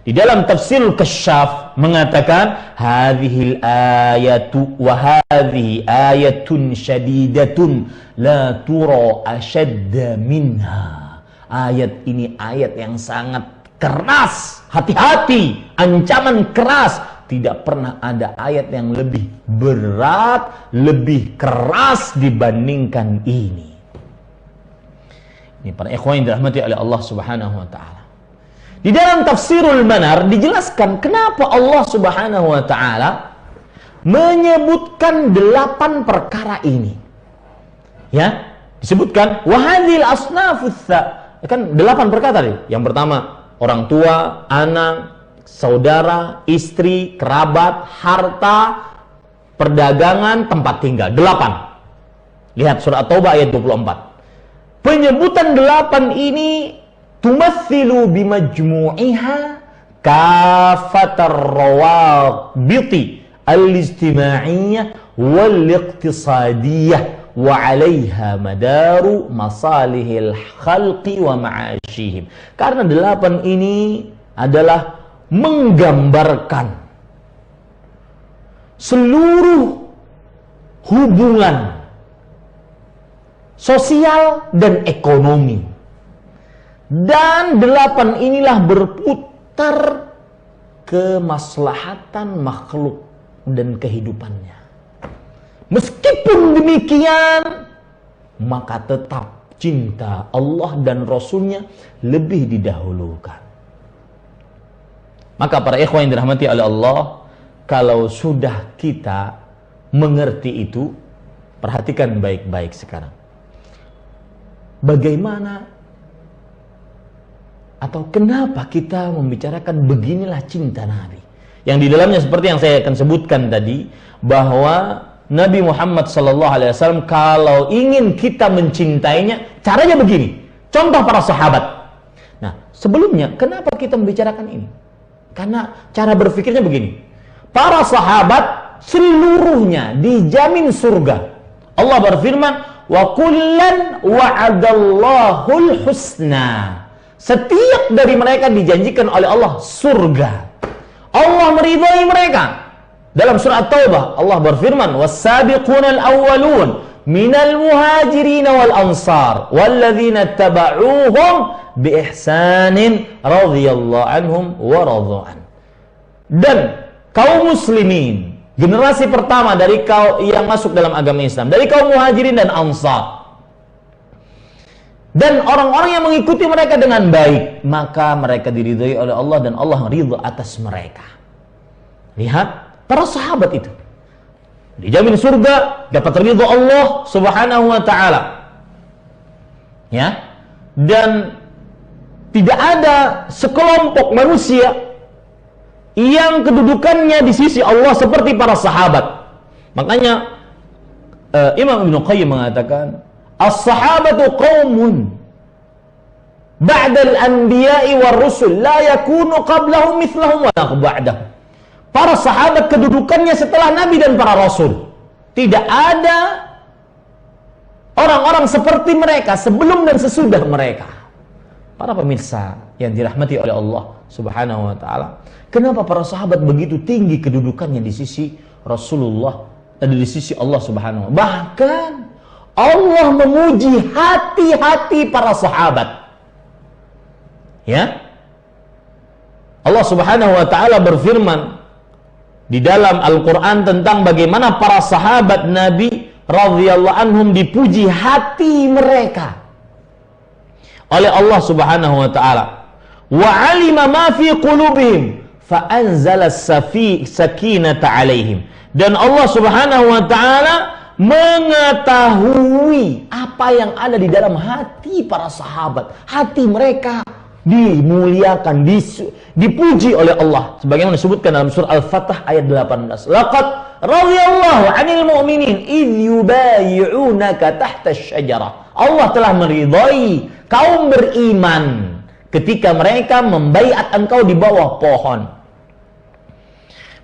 di dalam tafsirul Kasyaf mengatakan, hadhil ayatu wa hadhihi ayatun syadidatun la tura ashadda minha. Ayat ini ayat yang sangat keras, hati-hati, ancaman keras. Tidak pernah ada ayat yang lebih berat, lebih keras dibandingkan ini. Ini para ikhwan yang dirahmati oleh Allah Subhanahu wa taala. Di dalam Tafsirul Manar dijelaskan kenapa Allah Subhanahu wa taala menyebutkan 8 perkara ini. Ya, disebutkan wahadil asnafus, kan 8 perkara tadi. Yang pertama, orang tua, anak, saudara, istri, kerabat, harta, perdagangan, tempat tinggal. 8. Lihat surah At-Taubah ayat 24. Penyebutan 8 ini tumathilu bimajmu'iha kafatar rawabiti al-ijtima'iyyah wal-iqtisadiyah wa 'alaiha madaru masalihil khalqi wa ma'ashihim. Karena 8 ini adalah menggambarkan seluruh hubungan, sosial, dan ekonomi. Dan 8 inilah berputar kemaslahatan makhluk dan kehidupannya. Meskipun demikian, maka tetap cinta Allah dan Rasulnya lebih didahulukan. Maka para ikhwan yang dirahmati oleh Allah, kalau sudah kita mengerti itu, perhatikan baik-baik sekarang. Bagaimana atau kenapa kita membicarakan beginilah cinta Nabi? Yang di dalamnya seperti yang saya akan sebutkan tadi, bahwa Nabi Muhammad SAW kalau ingin kita mencintainya, caranya begini. Contoh para sahabat. Nah, sebelumnya kenapa kita membicarakan ini? Karena cara berpikirnya begini. Para sahabat seluruhnya dijamin surga. Allah berfirman, wa kullan wa'adallahul husna. Setiap dari mereka dijanjikan oleh Allah surga. Allah meridhai mereka. Dalam surah At-Taubah Allah berfirman, was-sabiqunal awwalun minal muhajirin wal ansar walladzina tabauhum bi ihsanin radhiyallahu anhum wa radhu'an. Dan kaum muslimin, generasi pertama dari kaum yang masuk dalam agama Islam, dari kaum muhajirin dan ansar, dan orang-orang yang mengikuti mereka dengan baik, maka mereka diridhai oleh Allah dan Allah ridha atas mereka. Lihat para sahabat itu dijamin surga, dapat ridha Allah Subhanahu wa taala. Ya. Dan tidak ada sekelompok manusia yang kedudukannya di sisi Allah seperti para sahabat. Makanya Imam Ibnu Qayyim mengatakan, as-sahabatu qaumun ba'dal anbiya'i war rusul la yakunu qablahum mithlahum wa la ba'dahum. Para sahabat kedudukannya setelah Nabi dan para Rasul. Tidak ada orang-orang seperti mereka sebelum dan sesudah mereka. Para pemirsa yang dirahmati oleh Allah Subhanahu wa ta'ala, kenapa para sahabat begitu tinggi kedudukannya di sisi Rasulullah dan di sisi Allah Subhanahu wa ta'ala? Bahkan Allah memuji hati-hati para sahabat. Ya? Allah Subhanahu wa ta'ala berfirman di dalam Al-Quran tentang bagaimana para sahabat Nabi radhiyallahu anhum dipuji hati mereka oleh Allah Subhanahu wa ta'ala. Wa 'alima ma fi qulubihim fa anzala sakinata 'alaihim. Dan Allah Subhanahu wa ta'ala mengetahui apa yang ada di dalam hati para sahabat. Hati mereka dimuliakan, dipuji oleh Allah, sebagaimana disebutkan dalam surah Al-Fatah ayat 18. Laqad radhiyallahu 'anil mu'minin idh yubayyi'unaka tahta asy-syajarah. Allah telah meridhai kaum beriman ketika mereka membaiat engkau di bawah pohon.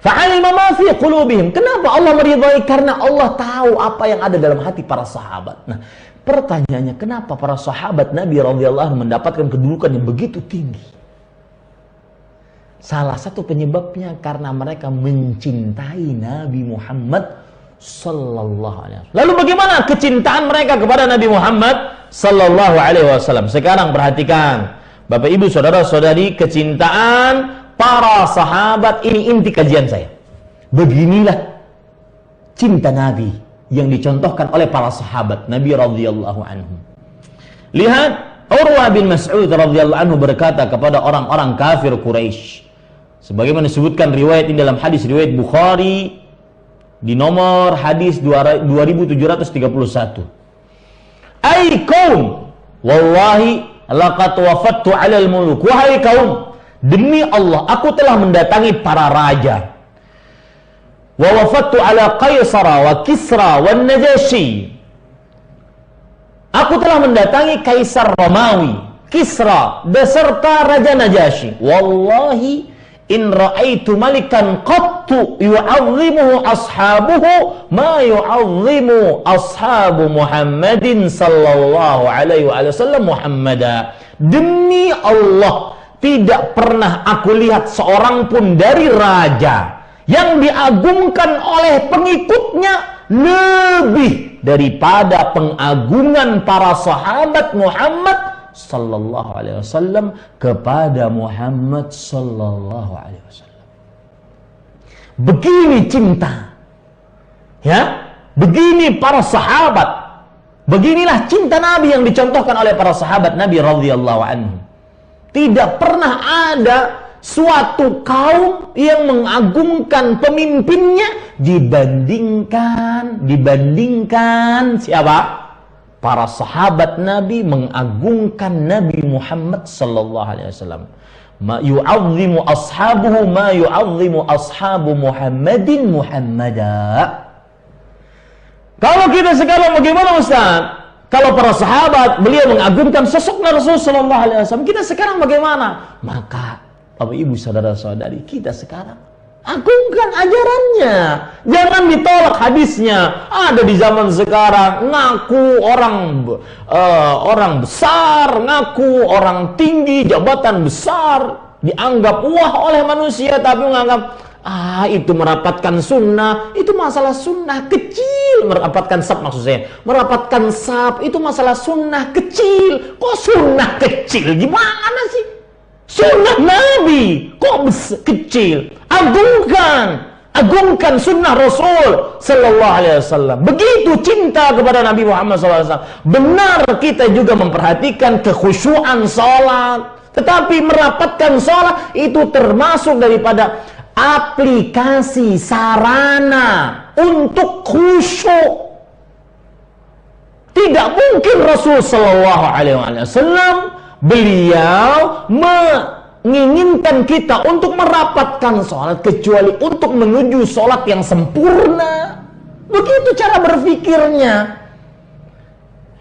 Fa'alima ma fi qulubihim. Kenapa Allah meridhai? Karena Allah tahu apa yang ada dalam hati para sahabat. Nah, pertanyaannya, kenapa para sahabat Nabi radhiyallahu anhu mendapatkan kedudukan yang begitu tinggi? Salah satu penyebabnya karena mereka mencintai Nabi Muhammad sallallahu alaihi wasallam. Lalu bagaimana kecintaan mereka kepada Nabi Muhammad sallallahu alaihi wasallam? Sekarang perhatikan, Bapak Ibu saudara-saudari, kecintaan para sahabat ini inti kajian saya. Beginilah cinta Nabi yang dicontohkan oleh para sahabat Nabi radhiyallahu anhum. Lihat, Urwah bin Mas'ud radhiyallahu anhu berkata kepada orang-orang kafir Quraisy, sebagaimana disebutkan riwayat ini dalam hadis riwayat Bukhari di nomor hadis 2731. Ai kaum, wallahi laqad wafattu 'alal muluk. Wahai kaum, demi Allah aku telah mendatangi para raja. Wa wafattu 'ala Qaisara wa Kisra wa Najashi. Aku telah mendatangi Kaisar Romawi, Kisra beserta Raja Najasyi. Wallahi in ra'aitu malikan qattu yu'azzimuhu ashabuhu ma yu'azzimu ashabu Muhammadin sallallahu alaihi wasallam Muhammada. Demi Allah, tidak pernah aku lihat seorang pun dari raja yang diagungkan oleh pengikutnya lebih daripada pengagungan para sahabat Muhammad sallallahu alaihi wasallam kepada Muhammad sallallahu alaihi wasallam. Begini cinta. Ya, begini para sahabat. Beginilah cinta Nabi yang dicontohkan oleh para sahabat Nabi radhiyallahu anhum. Tidak pernah ada suatu kaum yang mengagungkan pemimpinnya dibandingkan siapa? Para sahabat Nabi mengagungkan Nabi Muhammad sallallahu alaihi wasallam. Ma yu'azzimu ashabuhu ma yu'azzimu ashabu Muhammadin Muhammada. Kalau kita sekarang bagaimana Ustaz? Kalau para sahabat beliau mengagungkan sosok Rasul sallallahu alaihi wasallam, kita sekarang bagaimana? Maka Bapak Ibu saudara-saudari, kita sekarang agungkan ajarannya. Jangan ditolak hadisnya. Ada di zaman sekarang ngaku orang besar, ngaku orang tinggi, jabatan besar, dianggap wah oleh manusia, tapi menganggap itu merapatkan sunnah, itu masalah sunnah kecil. Merapatkan sab maksudnya, merapatkan sab itu masalah sunnah kecil. Kok sunnah kecil? Gimana sih? Sunnah Nabi kok kecil? Agungkan sunnah Rasul sallallahu alaihi wasallam. Begitu cinta kepada Nabi Muhammad sallallahu alaihi wasallam. Benar kita juga memperhatikan kekhusyuan salat, tetapi merapatkan salat itu termasuk daripada aplikasi sarana untuk khusyuk. Tidak mungkin Rasul sallallahu alaihi wasallam beliau menginginkan kita untuk merapatkan sholat kecuali untuk menuju sholat yang sempurna. Begitu cara berpikirnya.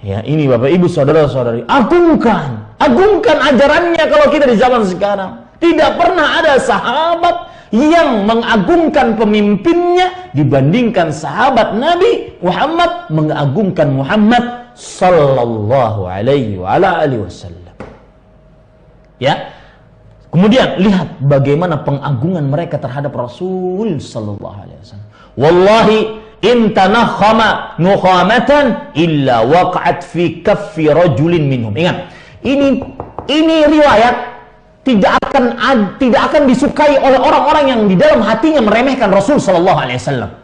Ya, ini Bapak Ibu saudara-saudari, agungkan ajarannya. Kalau kita di zaman sekarang tidak pernah ada sahabat yang mengagungkan pemimpinnya dibandingkan sahabat Nabi Muhammad mengagungkan Muhammad sallallahu alaihi wasallam. Ya. Kemudian lihat bagaimana pengagungan mereka terhadap Rasul sallallahu alaihi wasallam. Wallahi in tanakhama nukhamatan illa waqa'at fi kaffi rajulin minhum. Ingat, ini riwayat tidak akan disukai oleh orang-orang yang di dalam hatinya meremehkan Rasul sallallahu alaihi wasallam.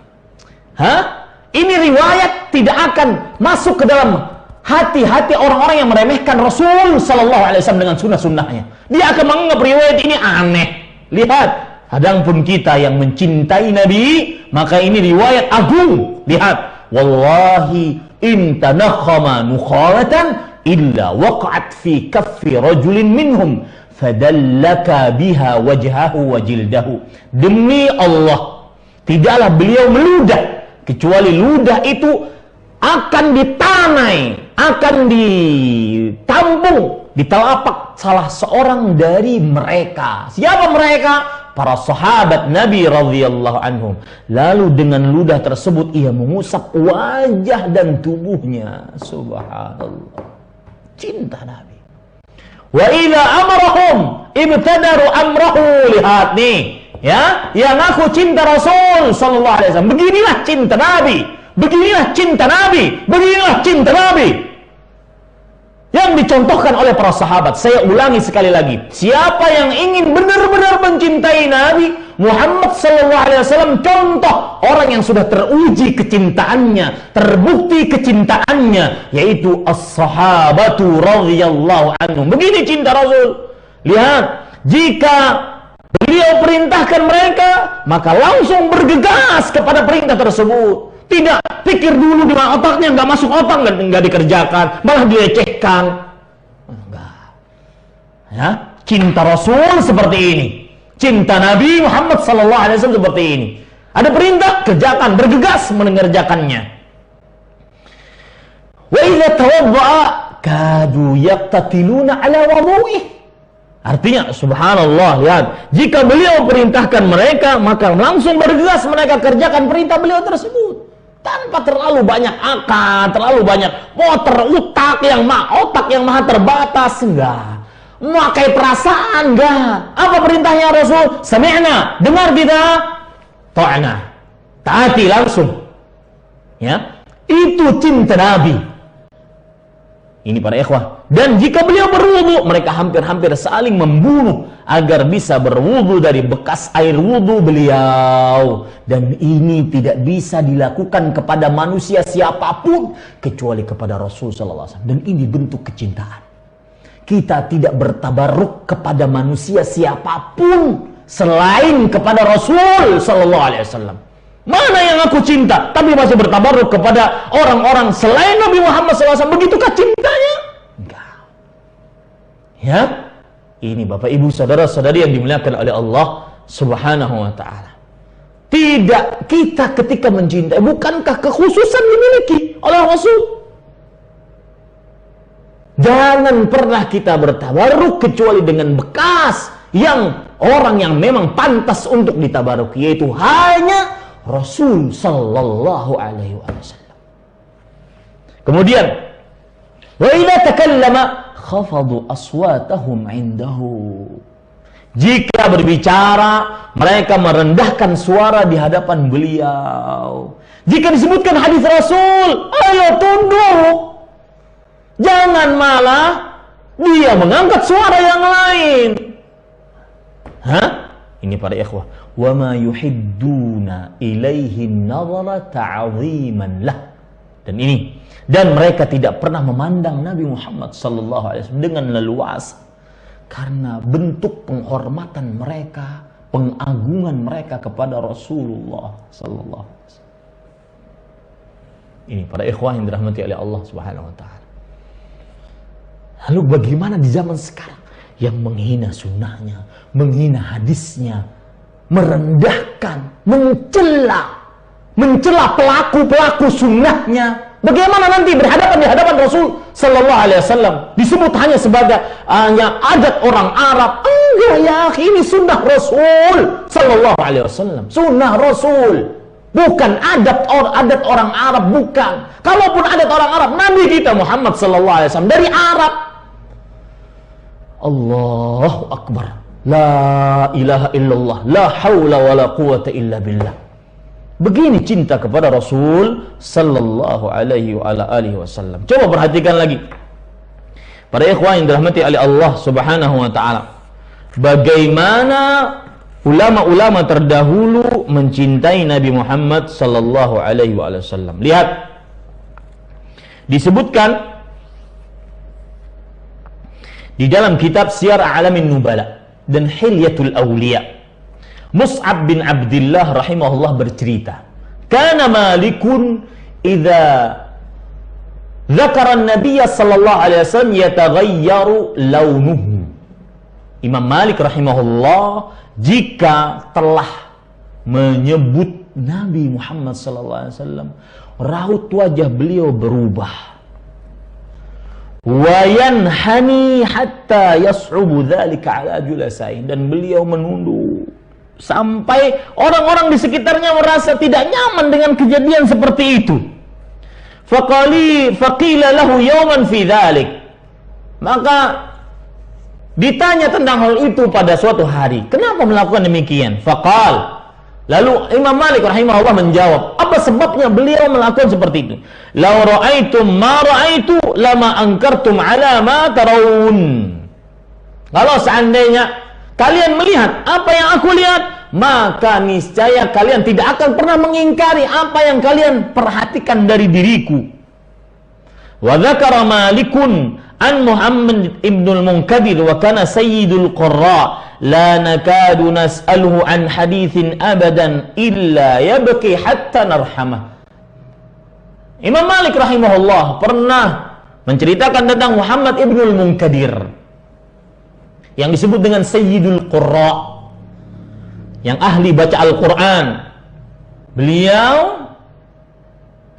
Ini riwayat tidak akan masuk ke dalam hati-hati orang-orang yang meremehkan Rasul sallallahu alaihi wasallam dengan sunnah-sunnahnya. Dia akan menganggap riwayat ini aneh. Lihat, adapun kita yang mencintai Nabi, maka ini riwayat agung. Lihat, wallahi in tanakhama nukhamatan illa waqa'at fi kaffi rajulin minhum fadallaka biha wajhahu wa jildahu. Demi Allah, tidaklah beliau meludah, kecuali ludah itu akan ditanai, akan ditampung di telapak salah seorang dari mereka. Siapa mereka? Para sahabat Nabi radhiyallahu anhum. Lalu dengan ludah tersebut ia mengusap wajah dan tubuhnya. Subhanallah, cinta Nabi. Wa idza amarahum ibtadaru amrahu. Lihat nih, ya, yang aku cinta Rasul sallallahu alaihi wasallam. Beginilah cinta Nabi. Beginilah cinta Nabi. Beginilah cinta Nabi yang dicontohkan oleh para sahabat. Saya ulangi sekali lagi, siapa yang ingin benar-benar mencintai Nabi Muhammad sallallahu alaihi wasallam, contoh orang yang sudah teruji kecintaannya, terbukti kecintaannya, yaitu as-sahabatu radhiyallahu anhum. Begini cinta Rasul. Lihat, jika beliau perintahkan mereka, maka langsung bergegas kepada perintah tersebut. Tidak pikir dulu di mana otaknya, nggak masuk otak, nggak dikerjakan, malah dilecehkan. Enggak. Ya, cinta Rasul seperti ini. Cinta Nabi Muhammad sallallahu alaihi wasallam seperti ini. Ada perintah, kerjakan, bergegas mengerjakannya. Wa idza tawadda'a kadu yaqtatiluna ala wudu'ih. Artinya, subhanallah, lihat, jika beliau perintahkan mereka, maka langsung bergegas mereka kerjakan perintah beliau tersebut. Tanpa terlalu banyak akal, terlalu banyak otak yang maha terbatas, enggak. Memakai perasaan, enggak. Apa perintahnya Rasul? Sami'na, dengar kita, ta'na, taati langsung. Ya, Itu cinta Nabi. Ini para ikhwah. Dan jika beliau berwudu, mereka hampir-hampir saling membunuh agar bisa berwudu dari bekas air wudu beliau. Dan ini tidak bisa dilakukan kepada manusia siapapun kecuali kepada Rasul sallallahu alaihi wasallam. Dan ini bentuk kecintaan. Kita tidak bertabarruk kepada manusia siapapun selain kepada Rasul sallallahu alaihi wasallam. Mana yang aku cinta, tapi masih bertabarruk kepada orang-orang selain Nabi Muhammad SAW. Begitukah cintanya? Enggak. Ya, ini Bapak Ibu saudara-saudari yang dimuliakan oleh Allah Subhanahu wa Ta'ala. Tidak, kita ketika mencintai, bukankah kekhususan dimiliki oleh Rasul? Jangan pernah kita bertabarruk kecuali dengan bekas yang orang yang memang pantas untuk ditabaruk, yaitu hanya Rasul sallallahu alaihi wasallam. Kemudian, wa idza takallama khafadu aswatahum indahu. Jika berbicara, mereka merendahkan suara di hadapan beliau. Jika disebutkan hadis Rasul, ayo tunduk. Jangan malah dia mengangkat suara yang lain. Hah? Ini para ikhwah. Wa ma yuhidduna ilaihi nadhara ta'ziman lah. Dan mereka tidak pernah memandang Nabi Muhammad sallallahu alaihi wasallam dengan leluasa karena bentuk penghormatan mereka, pengagungan mereka kepada Rasulullah sallallahu alaihi wasallam. Ini para ikhwah yang dirahmati oleh Allah Subhanahu wa taala. Lalu bagaimana di zaman sekarang yang menghina sunnahnya, menghina hadisnya, merendahkan, mencela pelaku-pelaku sunnahnya? Bagaimana nanti berhadapan di hadapan Rasul sallallahu alaihi wasallam? Disebut hanya sebagai adat orang Arab. Enggak ya, ini sunnah Rasul sallallahu alaihi wasallam. Sunnah Rasul, bukan adat orang Arab, bukan. Kalaupun adat orang Arab, Nabi kita Muhammad sallallahu alaihi wasallam dari Arab. Allahu Akbar. La ilaha illallah, la haula wa la quwata illa billah. Begini cinta kepada Rasul sallallahu alaihi wa ala alihi wasallam. Coba perhatikan lagi. Para ikhwan yang dirahmati oleh Allah Subhanahu wa taala. Bagaimana ulama-ulama terdahulu mencintai Nabi Muhammad sallallahu alaihi wa wasallam. Lihat. Disebutkan di dalam kitab Syiar A'lamin Nubala dan Hilyatul Awliya, Mus'ab bin Abdullah rahimahullah bercerita, kana Malikun idza dzakara an-nabiy sallallahu alaihi wasallam yataghayyaru launuhu. Imam Malik rahimahullah jika telah menyebut Nabi Muhammad sallallahu alaihi wasallam, raut wajah beliau berubah. Wa yanhani hatta yas'ubu dzalika ala julasai, dan beliau menunduk sampai orang-orang di sekitarnya merasa tidak nyaman dengan kejadian seperti itu. Faqila lahu yawman fi dzalik, maka ditanya tentang hal itu pada suatu hari, kenapa melakukan demikian? Faqal, lalu Imam Malik rahimahullah menjawab, apa sebabnya beliau melakukan seperti itu? Lau ra'aitum ma ra'aitu lama angkartum ala ma tarawun. Kalau seandainya kalian melihat apa yang aku lihat, maka niscaya kalian tidak akan pernah mengingkari apa yang kalian perhatikan dari diriku. Wa dzakara Malikun an Muhammad ibnul Munkadir wa kana sayyidul qurra la nakadu nas'aluhu an hadithin abadan illa yabki hatta narhamah. Imam Malik rahimahullah pernah menceritakan tentang Muhammad ibnul Munkadir yang disebut dengan sayyidul qurra, yang ahli baca Al-Quran. Beliau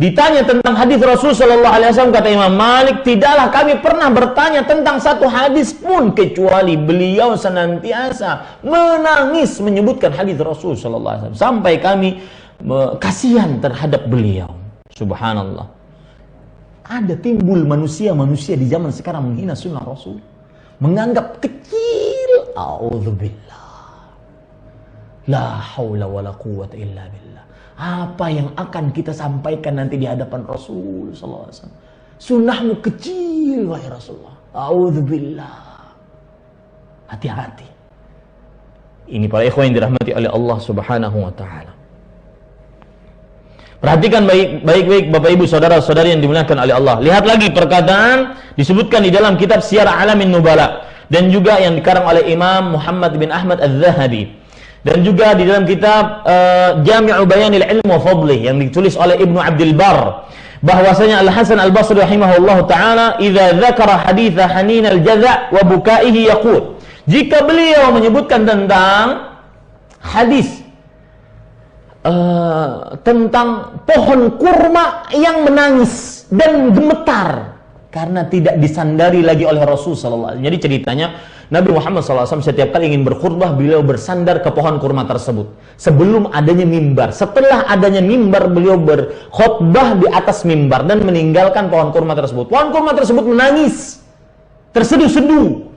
ditanya tentang hadis Rasul sallallahu alaihi wasallam, kata Imam Malik, tidaklah kami pernah bertanya tentang satu hadis pun kecuali beliau senantiasa menangis menyebutkan hadis Rasul sallallahu alaihi wasallam sampai kami kasihan terhadap beliau. Subhanallah. Ada timbul manusia-manusia di zaman sekarang menghina sunnah Rasul, menganggap kecil. A'udzubillah. La haula wala quwwata illa billah. Apa yang akan kita sampaikan nanti di hadapan Rasul sallallahu alaihi wasallam? Sunnahmu kecil wahai Rasulullah. A'udzubillah. Hati-hati. Ini para ikhwan yang dirahmati oleh Allah Subhanahu wa taala. Perhatikan baik-baik Bapak Ibu saudara-saudari yang dimuliakan oleh Allah. Lihat lagi perkataan disebutkan di dalam kitab Syiar A'lamin Nubala dan juga yang dikarang oleh Imam Muhammad bin Ahmad Az-Zahabi. Dan juga di dalam kitab Jami'u Bayanil Ilm wa Fadlih yang ditulis oleh Ibnu Abdul Bar, bahwasanya Al-Hasan Al-Basri rahimahullahu taala, "Idza dzakara haditsa hanin al-jaza' wa bukaihi yaqul." Jika beliau menyebutkan tentang hadis tentang pohon kurma yang menangis dan gemetar karena tidak disandari lagi oleh Rasul sallallahu alaihi wasallam. Jadi ceritanya Nabi Muhammad SAW setiap kali ingin berkhutbah, beliau bersandar ke pohon kurma tersebut. Sebelum adanya mimbar. Setelah adanya mimbar, beliau berkhutbah di atas mimbar dan meninggalkan pohon kurma tersebut. Pohon kurma tersebut menangis, terseduh-seduh,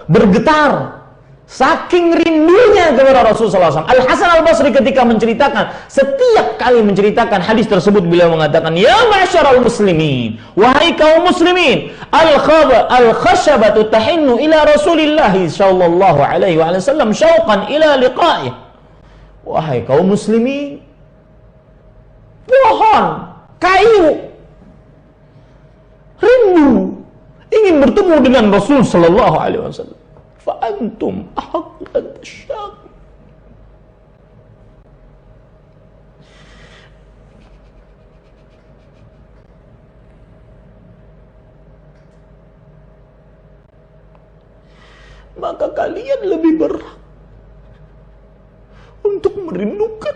bergetar, saking rindunya kepada Rasulullah SAW. Al-Hasan Al-Basri ketika menceritakan, setiap kali menceritakan hadis tersebut, beliau mengatakan, "Ya ma'syaral muslimin, wahai kaum muslimin, al-khashabatu tahinnu ila Rasulillah sallallahu alaihi wasallam syauqan ila liqa'ih." Wahai kaum muslimin, pohon, kayu rindu ingin bertemu dengan Rasul sallallahu alaihi wasallam. Fa'antum ahaqqu an tasyaqu. Maka kalian lebih berhak untuk merindukan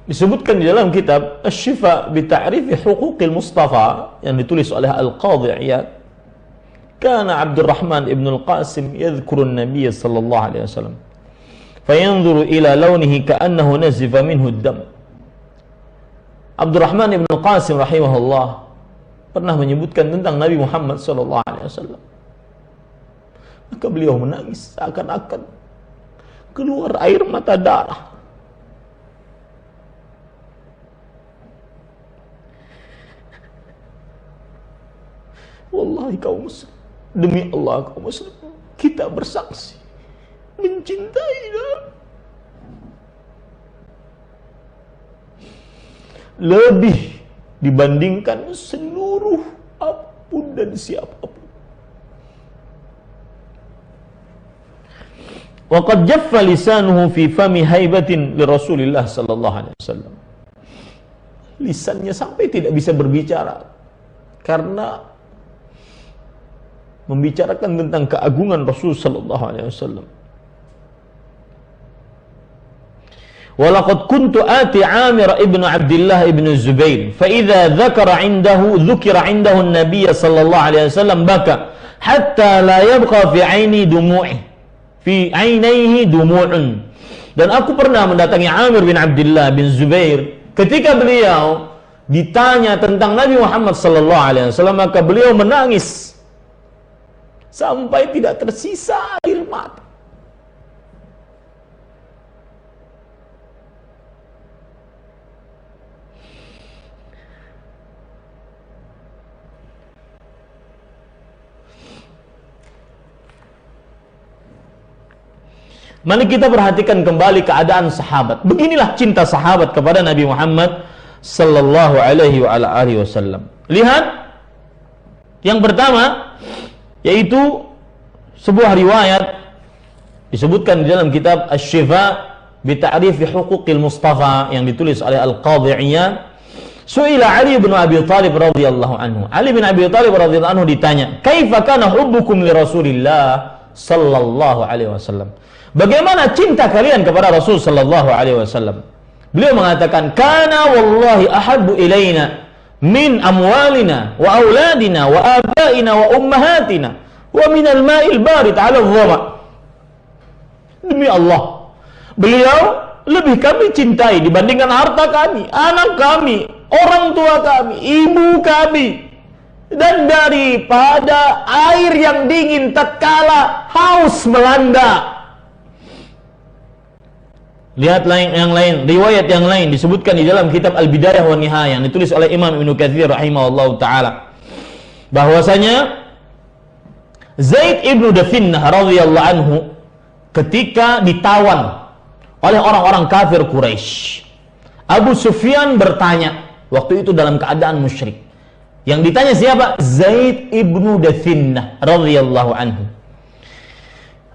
disebutkan di dalam kitab Asy-Syifa bi Ta'rifi Huquqil Mustafa yang ditulis oleh Al-Qadhi Iyad, kana Abdurrahman ibn al-Qasim yadhkuru an-nabiy sallallahu alaihi wasallam fayanzuru ila launihi ka'annahu nazifa minhu ad-dam. Abdurrahman ibn al-Qasim rahimahullah pernah menyebutkan tentang Nabi Muhammad sallallahu alaihi wasallam. Maka beliau menangis seakan-akan keluar air mata darah. Wallahi kaum muslim, demi Allah kaum muslim, kita bersaksi mencintai lebih dibandingkan seluruh apapun dan siapapun. Wa qad jaffa lisanuhu fi fami haibatin li Rasulillah sallallahu alaihi wasallam. Lisannya sampai tidak bisa berbicara karena membicarakan tentang keagungan Rasul sallallahu alaihi wasallam. Walaqad kuntu ati Amir ibn Abdullah ibn Zubair fa idza dzukira indahu an-nabiy sallallahu alaihi wasallam baka hatta la yabqa fi ainihi dumu'un. Dan aku pernah mendatangi Amir bin Abdullah bin Zubair ketika beliau ditanya tentang Nabi Muhammad sallallahu alaihi wasallam, maka beliau menangis sampai tidak tersisa air mata. Mari kita perhatikan kembali keadaan sahabat. Beginilah cinta sahabat kepada Nabi Muhammad sallallahu alaihi wasallam. Lihat yang pertama, yaitu sebuah riwayat disebutkan di dalam kitab Asy-Syifa bi Ta'rifi Huquqil Mustafa yang ditulis oleh Al-Qadhi Iyad. Su'ila Ali bin Abi Thalib radhiyallahu anhu. Ali bin Abi Thalib radhiyallahu anhu ditanya, "Kaifa kana hubbukum li Rasulillah sallallahu alaihi wasallam?" Bagaimana cinta kalian kepada Rasul sallallahu alaihi wasallam? Beliau mengatakan, "Kana wallahi ahabbu ilaina min amwalina wa auladina wa abaina wa ummahatina wa min al-ma'il barid 'ala adh-dhama." Demi Allah, beliau lebih kami cintai dibandingkan harta kami, anak kami, orang tua kami, ibu kami, dan daripada air yang dingin tatkala haus melanda. Lihat yang lain, riwayat yang lain disebutkan di dalam kitab Al-Bidayah wa Nihayah yang ditulis oleh Imam Ibnu Katsir rahimahullahu taala, bahwasanya Zaid ibnu Dafinnah radhiyallahu anhu ketika ditawan oleh orang-orang kafir Quraisy, Abu Sufyan bertanya, waktu itu dalam keadaan musyrik. Yang ditanya siapa? Zaid ibnu Dafinnah radhiyallahu anhu.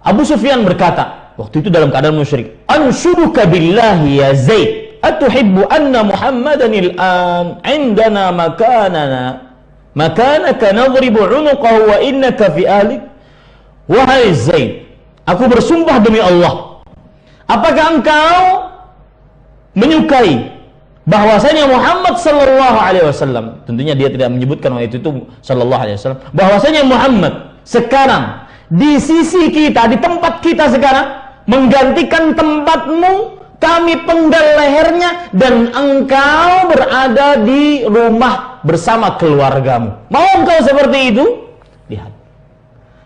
Abu Sufyan berkata, waktu itu dalam keadaan musyrik, "Anshuduka billahi ya Zaid, atuhibbu anna Muhammadan al-an indana makanaka nadribu 'unuqahu wa innaka fi ahlik?" Wahai Zaid, aku bersumpah demi Allah, apakah engkau menyukai bahwasanya Muhammad sallallahu alaihi wasallam, tentunya dia tidak menyebutkan waktu itu sallallahu alaihi wasallam, bahwasanya Muhammad sekarang di sisi kita, di tempat kita sekarang, menggantikan tempatmu, kami penggal lehernya, dan engkau berada di rumah bersama keluargamu. Mau engkau seperti itu?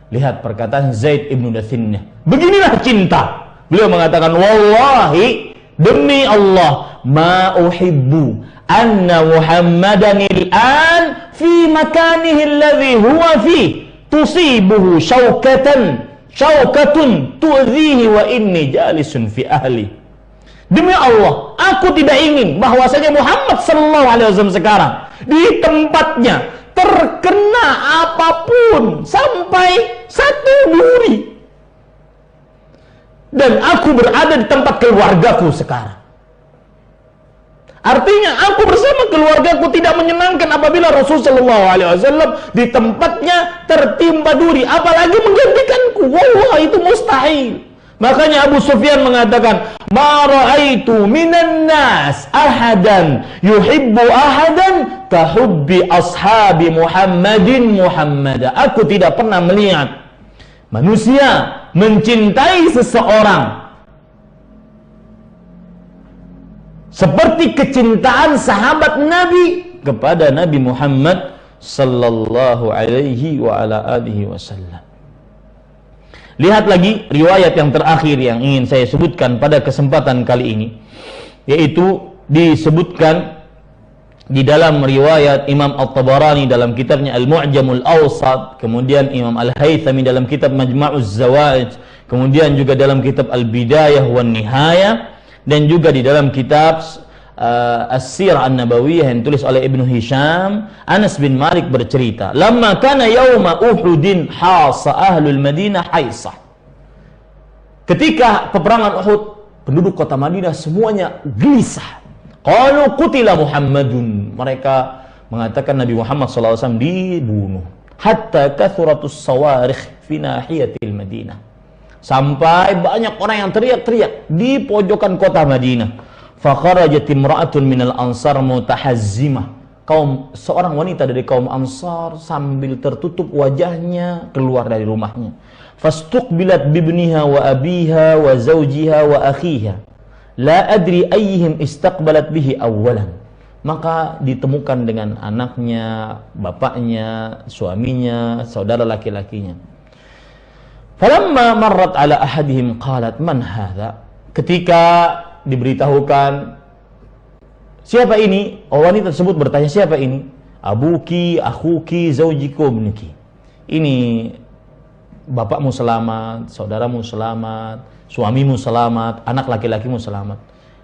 Lihat perkataan Zaid ibnu Dafinnah. Beginilah cinta. Beliau mengatakan, wallahi, demi Allah, ma uhibbu anna Muhammadan al-an fi makanihi alladhi huwa fi tusibuhu syaukatun tu'dhihi wa inni jalisun fi ahli. Demi Allah, aku tidak ingin bahwasanya Muhammad sallallahu alaihi wasallam sekarang di tempatnya terkena apapun sampai satu duri, dan aku berada di tempat keluargaku sekarang. Artinya aku bersama keluargaku tidak menyenangkan apabila Rasul sallallahu alaihi wasallam di tempatnya tertimpa duri, apalagi menggantikanku. Wallah, itu mustahil. Makanya Abu Sufyan mengatakan, "Ma ra'aitu minan nas ahadan yuhibbu ahadan ka hubbi ashabi Muhammadin Muhammada." Aku tidak pernah melihat manusia mencintai seseorang seperti kecintaan sahabat Nabi kepada Nabi Muhammad sallallahu alaihi wa ala alihi wasallam. Lihat lagi riwayat yang terakhir yang ingin saya sebutkan pada kesempatan kali ini, yaitu disebutkan di dalam riwayat Imam At-Tabarani dalam kitabnya Al-Mu'jamul Awsat, kemudian Imam Al-Haythami dalam kitab Majma'uz Zawaid, kemudian juga dalam kitab Al-Bidayah wan Nihayah, dan juga di dalam kitab As-Sirah An-Nabawiyah yang tulis oleh Ibnu Hisham. Anas bin Malik bercerita, "Lamma kana yauma Uhudin hasa ahlul Madinah haisah." Ketika peperangan Uhud, penduduk kota Madinah semuanya gelisah. Qalu qutila Muhammadun. Mereka mengatakan Nabi Muhammad SAW dibunuh. Hatta kathuratus sawarikh fi nahiyatil Madinah. Sampai banyak orang yang teriak-teriak di pojokan kota Madinah. Fakharajat imra'atun minal ansar mutahazzimah. Seorang wanita dari kaum Ansar sambil tertutup wajahnya keluar dari rumahnya. Fastuqbilat bibniha wa abiha wa zawjiha wa akhiha. La adri ayyihim istaqbalat bihi awwalan. Maka ditemukan dengan anaknya, bapaknya, suaminya, saudara laki-lakinya. Falamma marrat ala ahadihim qalat man hadha. Ketika diberitahukan siapa ini, wanita tersebut bertanya, siapa ini? Abuki, akhuki, zaujiku, ibniki. Ini bapakmu selamat, saudaramu selamat, suamimu selamat, anak laki-lakimu selamat.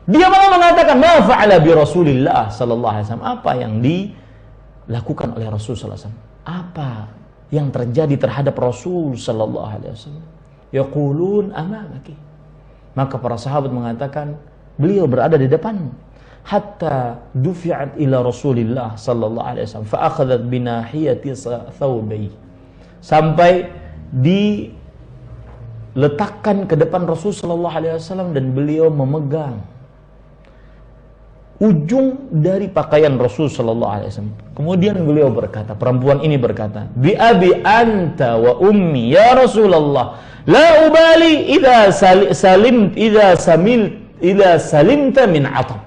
Dia malah mengatakan, ma fa'ala bi Rasulillah sallallahu alaihi wasallam. Apa yang dilakukan oleh Rasul sallallahu alaihi wasallam? Apa yang terjadi terhadap Rasul sallallahu alaihi wasallam? Yaqulun amamaki. Maka para sahabat mengatakan, beliau berada di depanmu. Hatta dufi'at ila Rasulillah sallallahu alaihi wasallam fa akhadhat bi nahiyati thawbai. Sampai diletakkan ke depan Rasul sallallahu alaihi wasallam dan beliau memegang ujung dari pakaian Rasul sallallahu alaihi wasallam. Kemudian beliau berkata, perempuan ini berkata, "Bi abi anta wa ummi ya Rasulullah, la ubali idza salimta min atab."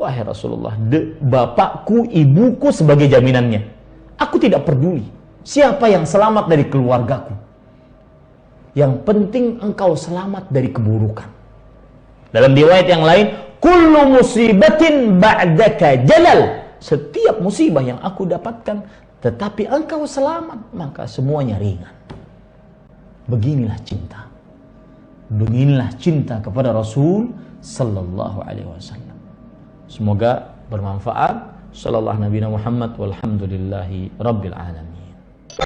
Wahai Rasulullah, bapakku, ibuku sebagai jaminannya. Aku tidak peduli siapa yang selamat dari keluargaku. Yang penting engkau selamat dari keburukan. Dalam riwayat yang lain, kullu musibatin ba'daka jalal. Setiap musibah yang aku dapatkan, tetapi engkau selamat, maka semuanya ringan. Beginilah cinta. Beginilah cinta kepada Rasul sallallahu alaihi wasallam. Semoga bermanfaat. Sallallahu Nabi Muhammad walhamdulillahi rabbil alamin.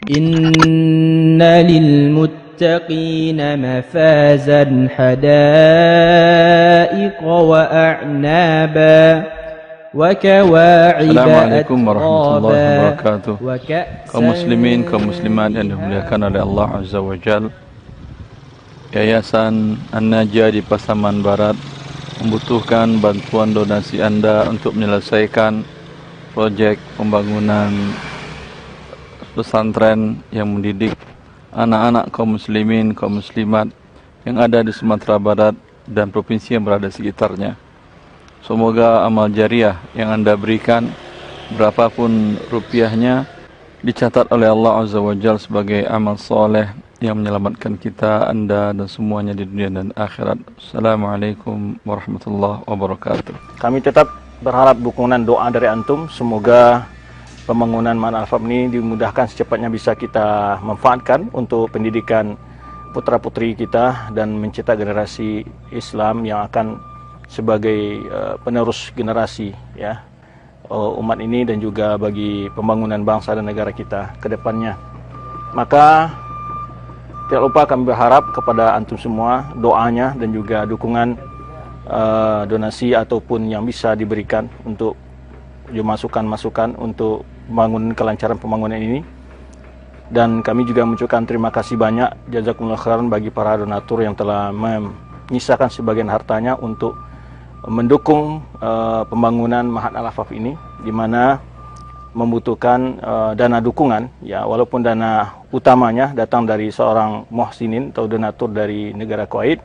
Inna lil muttaqina mafazan hadaiqa wa a'naba wa kawa'iba. Assalamualaikum warahmatullahi wabarakatuh. Kaum muslimin, kaum muslimat yang dimuliakan oleh Allah Azza wa Jalla, Yayasan An-Najah di Pasaman Barat membutuhkan bantuan donasi Anda untuk menyelesaikan proyek pembangunan pesantren yang mendidik anak-anak kaum muslimin, kaum muslimat yang ada di Sumatera Barat dan provinsi yang berada di sekitarnya. Semoga amal jariah yang Anda berikan, berapapun rupiahnya, dicatat oleh Allah Azza wa Jalla sebagai amal soleh yang menyelamatkan kita, Anda, dan semuanya di dunia dan akhirat. Assalamualaikum warahmatullahi wabarakatuh. Kami tetap berharap dukungan doa dari antum. Semoga pembangunan Ma'had Al-Afaf ini dimudahkan, secepatnya bisa kita manfaatkan untuk pendidikan putra-putri kita dan mencetak generasi Islam yang akan sebagai penerus generasi ya umat ini, dan juga bagi pembangunan bangsa dan negara kita ke depannya. Maka tidak lupa kami berharap kepada antum semua doanya dan juga dukungan donasi ataupun yang bisa diberikan untuk masukan-masukan untuk membangun kelancaran pembangunan ini. Dan kami juga mengucapkan terima kasih banyak, jazakumullah khairan, bagi para donatur yang telah menyisakan sebagian hartanya untuk mendukung pembangunan Ma'had Al-Afaf ini, di mana membutuhkan dana dukungan ya, walaupun dana utamanya datang dari seorang muhsinin atau donatur dari negara Kuwait,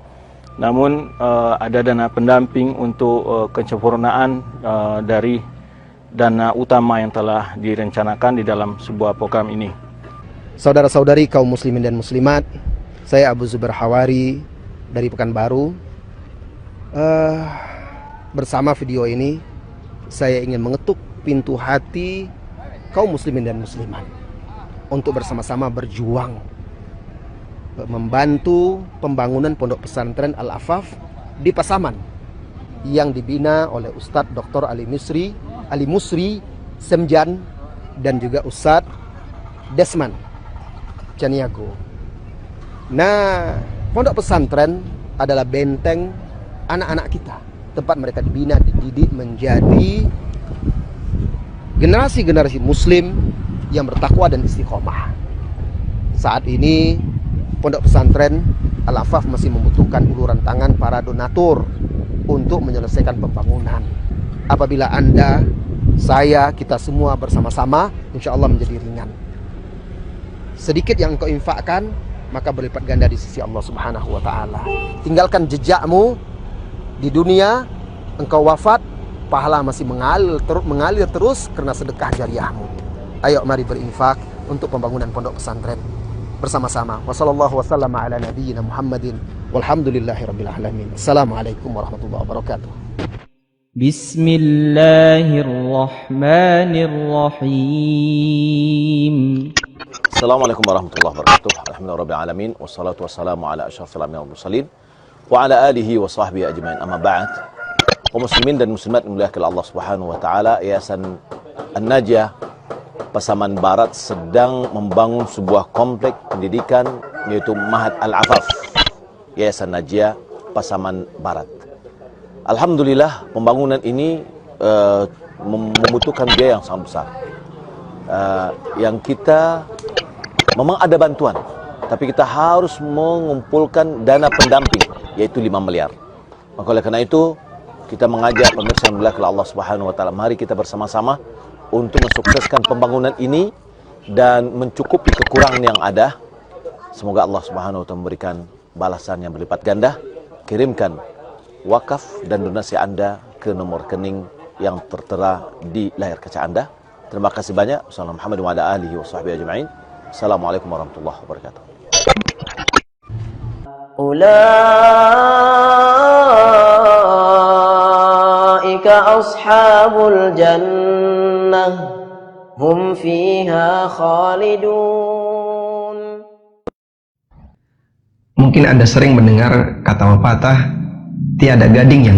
namun ada dana pendamping untuk kesempurnaan dari dana utama yang telah direncanakan di dalam sebuah program ini. Saudara-saudari kaum muslimin dan muslimat, saya Abu Zubair Hawari dari Pekanbaru. Bersama video ini saya ingin mengetuk pintu hati kaum muslimin dan muslimat untuk bersama-sama berjuang membantu pembangunan pondok pesantren Al-Afaf di Pasaman yang dibina oleh Ustadz Dr. Ali Musri Semjan dan juga Ustadz Desman Caniago. Nah, pondok pesantren adalah benteng anak-anak kita, tempat mereka dibina, dididik menjadi generasi-generasi muslim yang bertakwa dan istiqomah. Saat ini pondok pesantren Al-Afaf masih membutuhkan uluran tangan para donatur untuk menyelesaikan pembangunan. Apabila Anda, saya, kita semua bersama-sama, insya Allah menjadi ringan. Sedikit yang engkau infakkan, maka berlipat ganda di sisi Allah Subhanahu wa Ta'ala. Tinggalkan jejakmu di dunia, engkau wafat, pahala masih mengalir terus karena sedekah jariahmu. Ayo mari berinfak untuk pembangunan pondok pesantren bersama-sama. Wassallallahu wasallam ala nabiyyina Muhammadin walhamdulillahirabbil alamin. Assalamualaikum warahmatullahi wabarakatuh. Bismillahirrahmanirrahim. Assalamualaikum warahmatullahi wabarakatuh. Alhamdulillahirabbil alamin, wassalatu wassalamu ala asyrafil anbiya'i wal mursalin wa ala alihi wa sahbihi ajmain. Amma ba'd. Kaum muslimin dan muslimat dimuliakan Allah Subhanahu wa taala, Yayasan An-Najah Pasaman Barat sedang membangun sebuah komplek pendidikan yaitu Ma'had Al-Afaf. Yayasan Najah Pasaman Barat. Alhamdulillah, pembangunan ini membutuhkan biaya yang sangat besar. Yang kita memang ada bantuan, tapi kita harus mengumpulkan dana pendamping yaitu 5 miliar. Maka oleh karena itu kita mengajak pemirsa yang dimuliakan Allah Subhanahu wa taala, mari kita bersama-sama untuk mensukseskan pembangunan ini dan mencukupi kekurangan yang ada. Semoga Allah Subhanahu wa taala memberikan balasan yang berlipat ganda. Kirimkan wakaf dan donasi Anda ke nomor rekening yang tertera di layar kaca Anda. Terima kasih banyak. Wassalamualaikum warahmatullahi wabarakatuh. Assalamualaikum warahmatullahi wabarakatuh. Ulaika ashabul jannah hum fiha khalidun. Mungkin Anda sering mendengar kata pepatah, tiada gading yang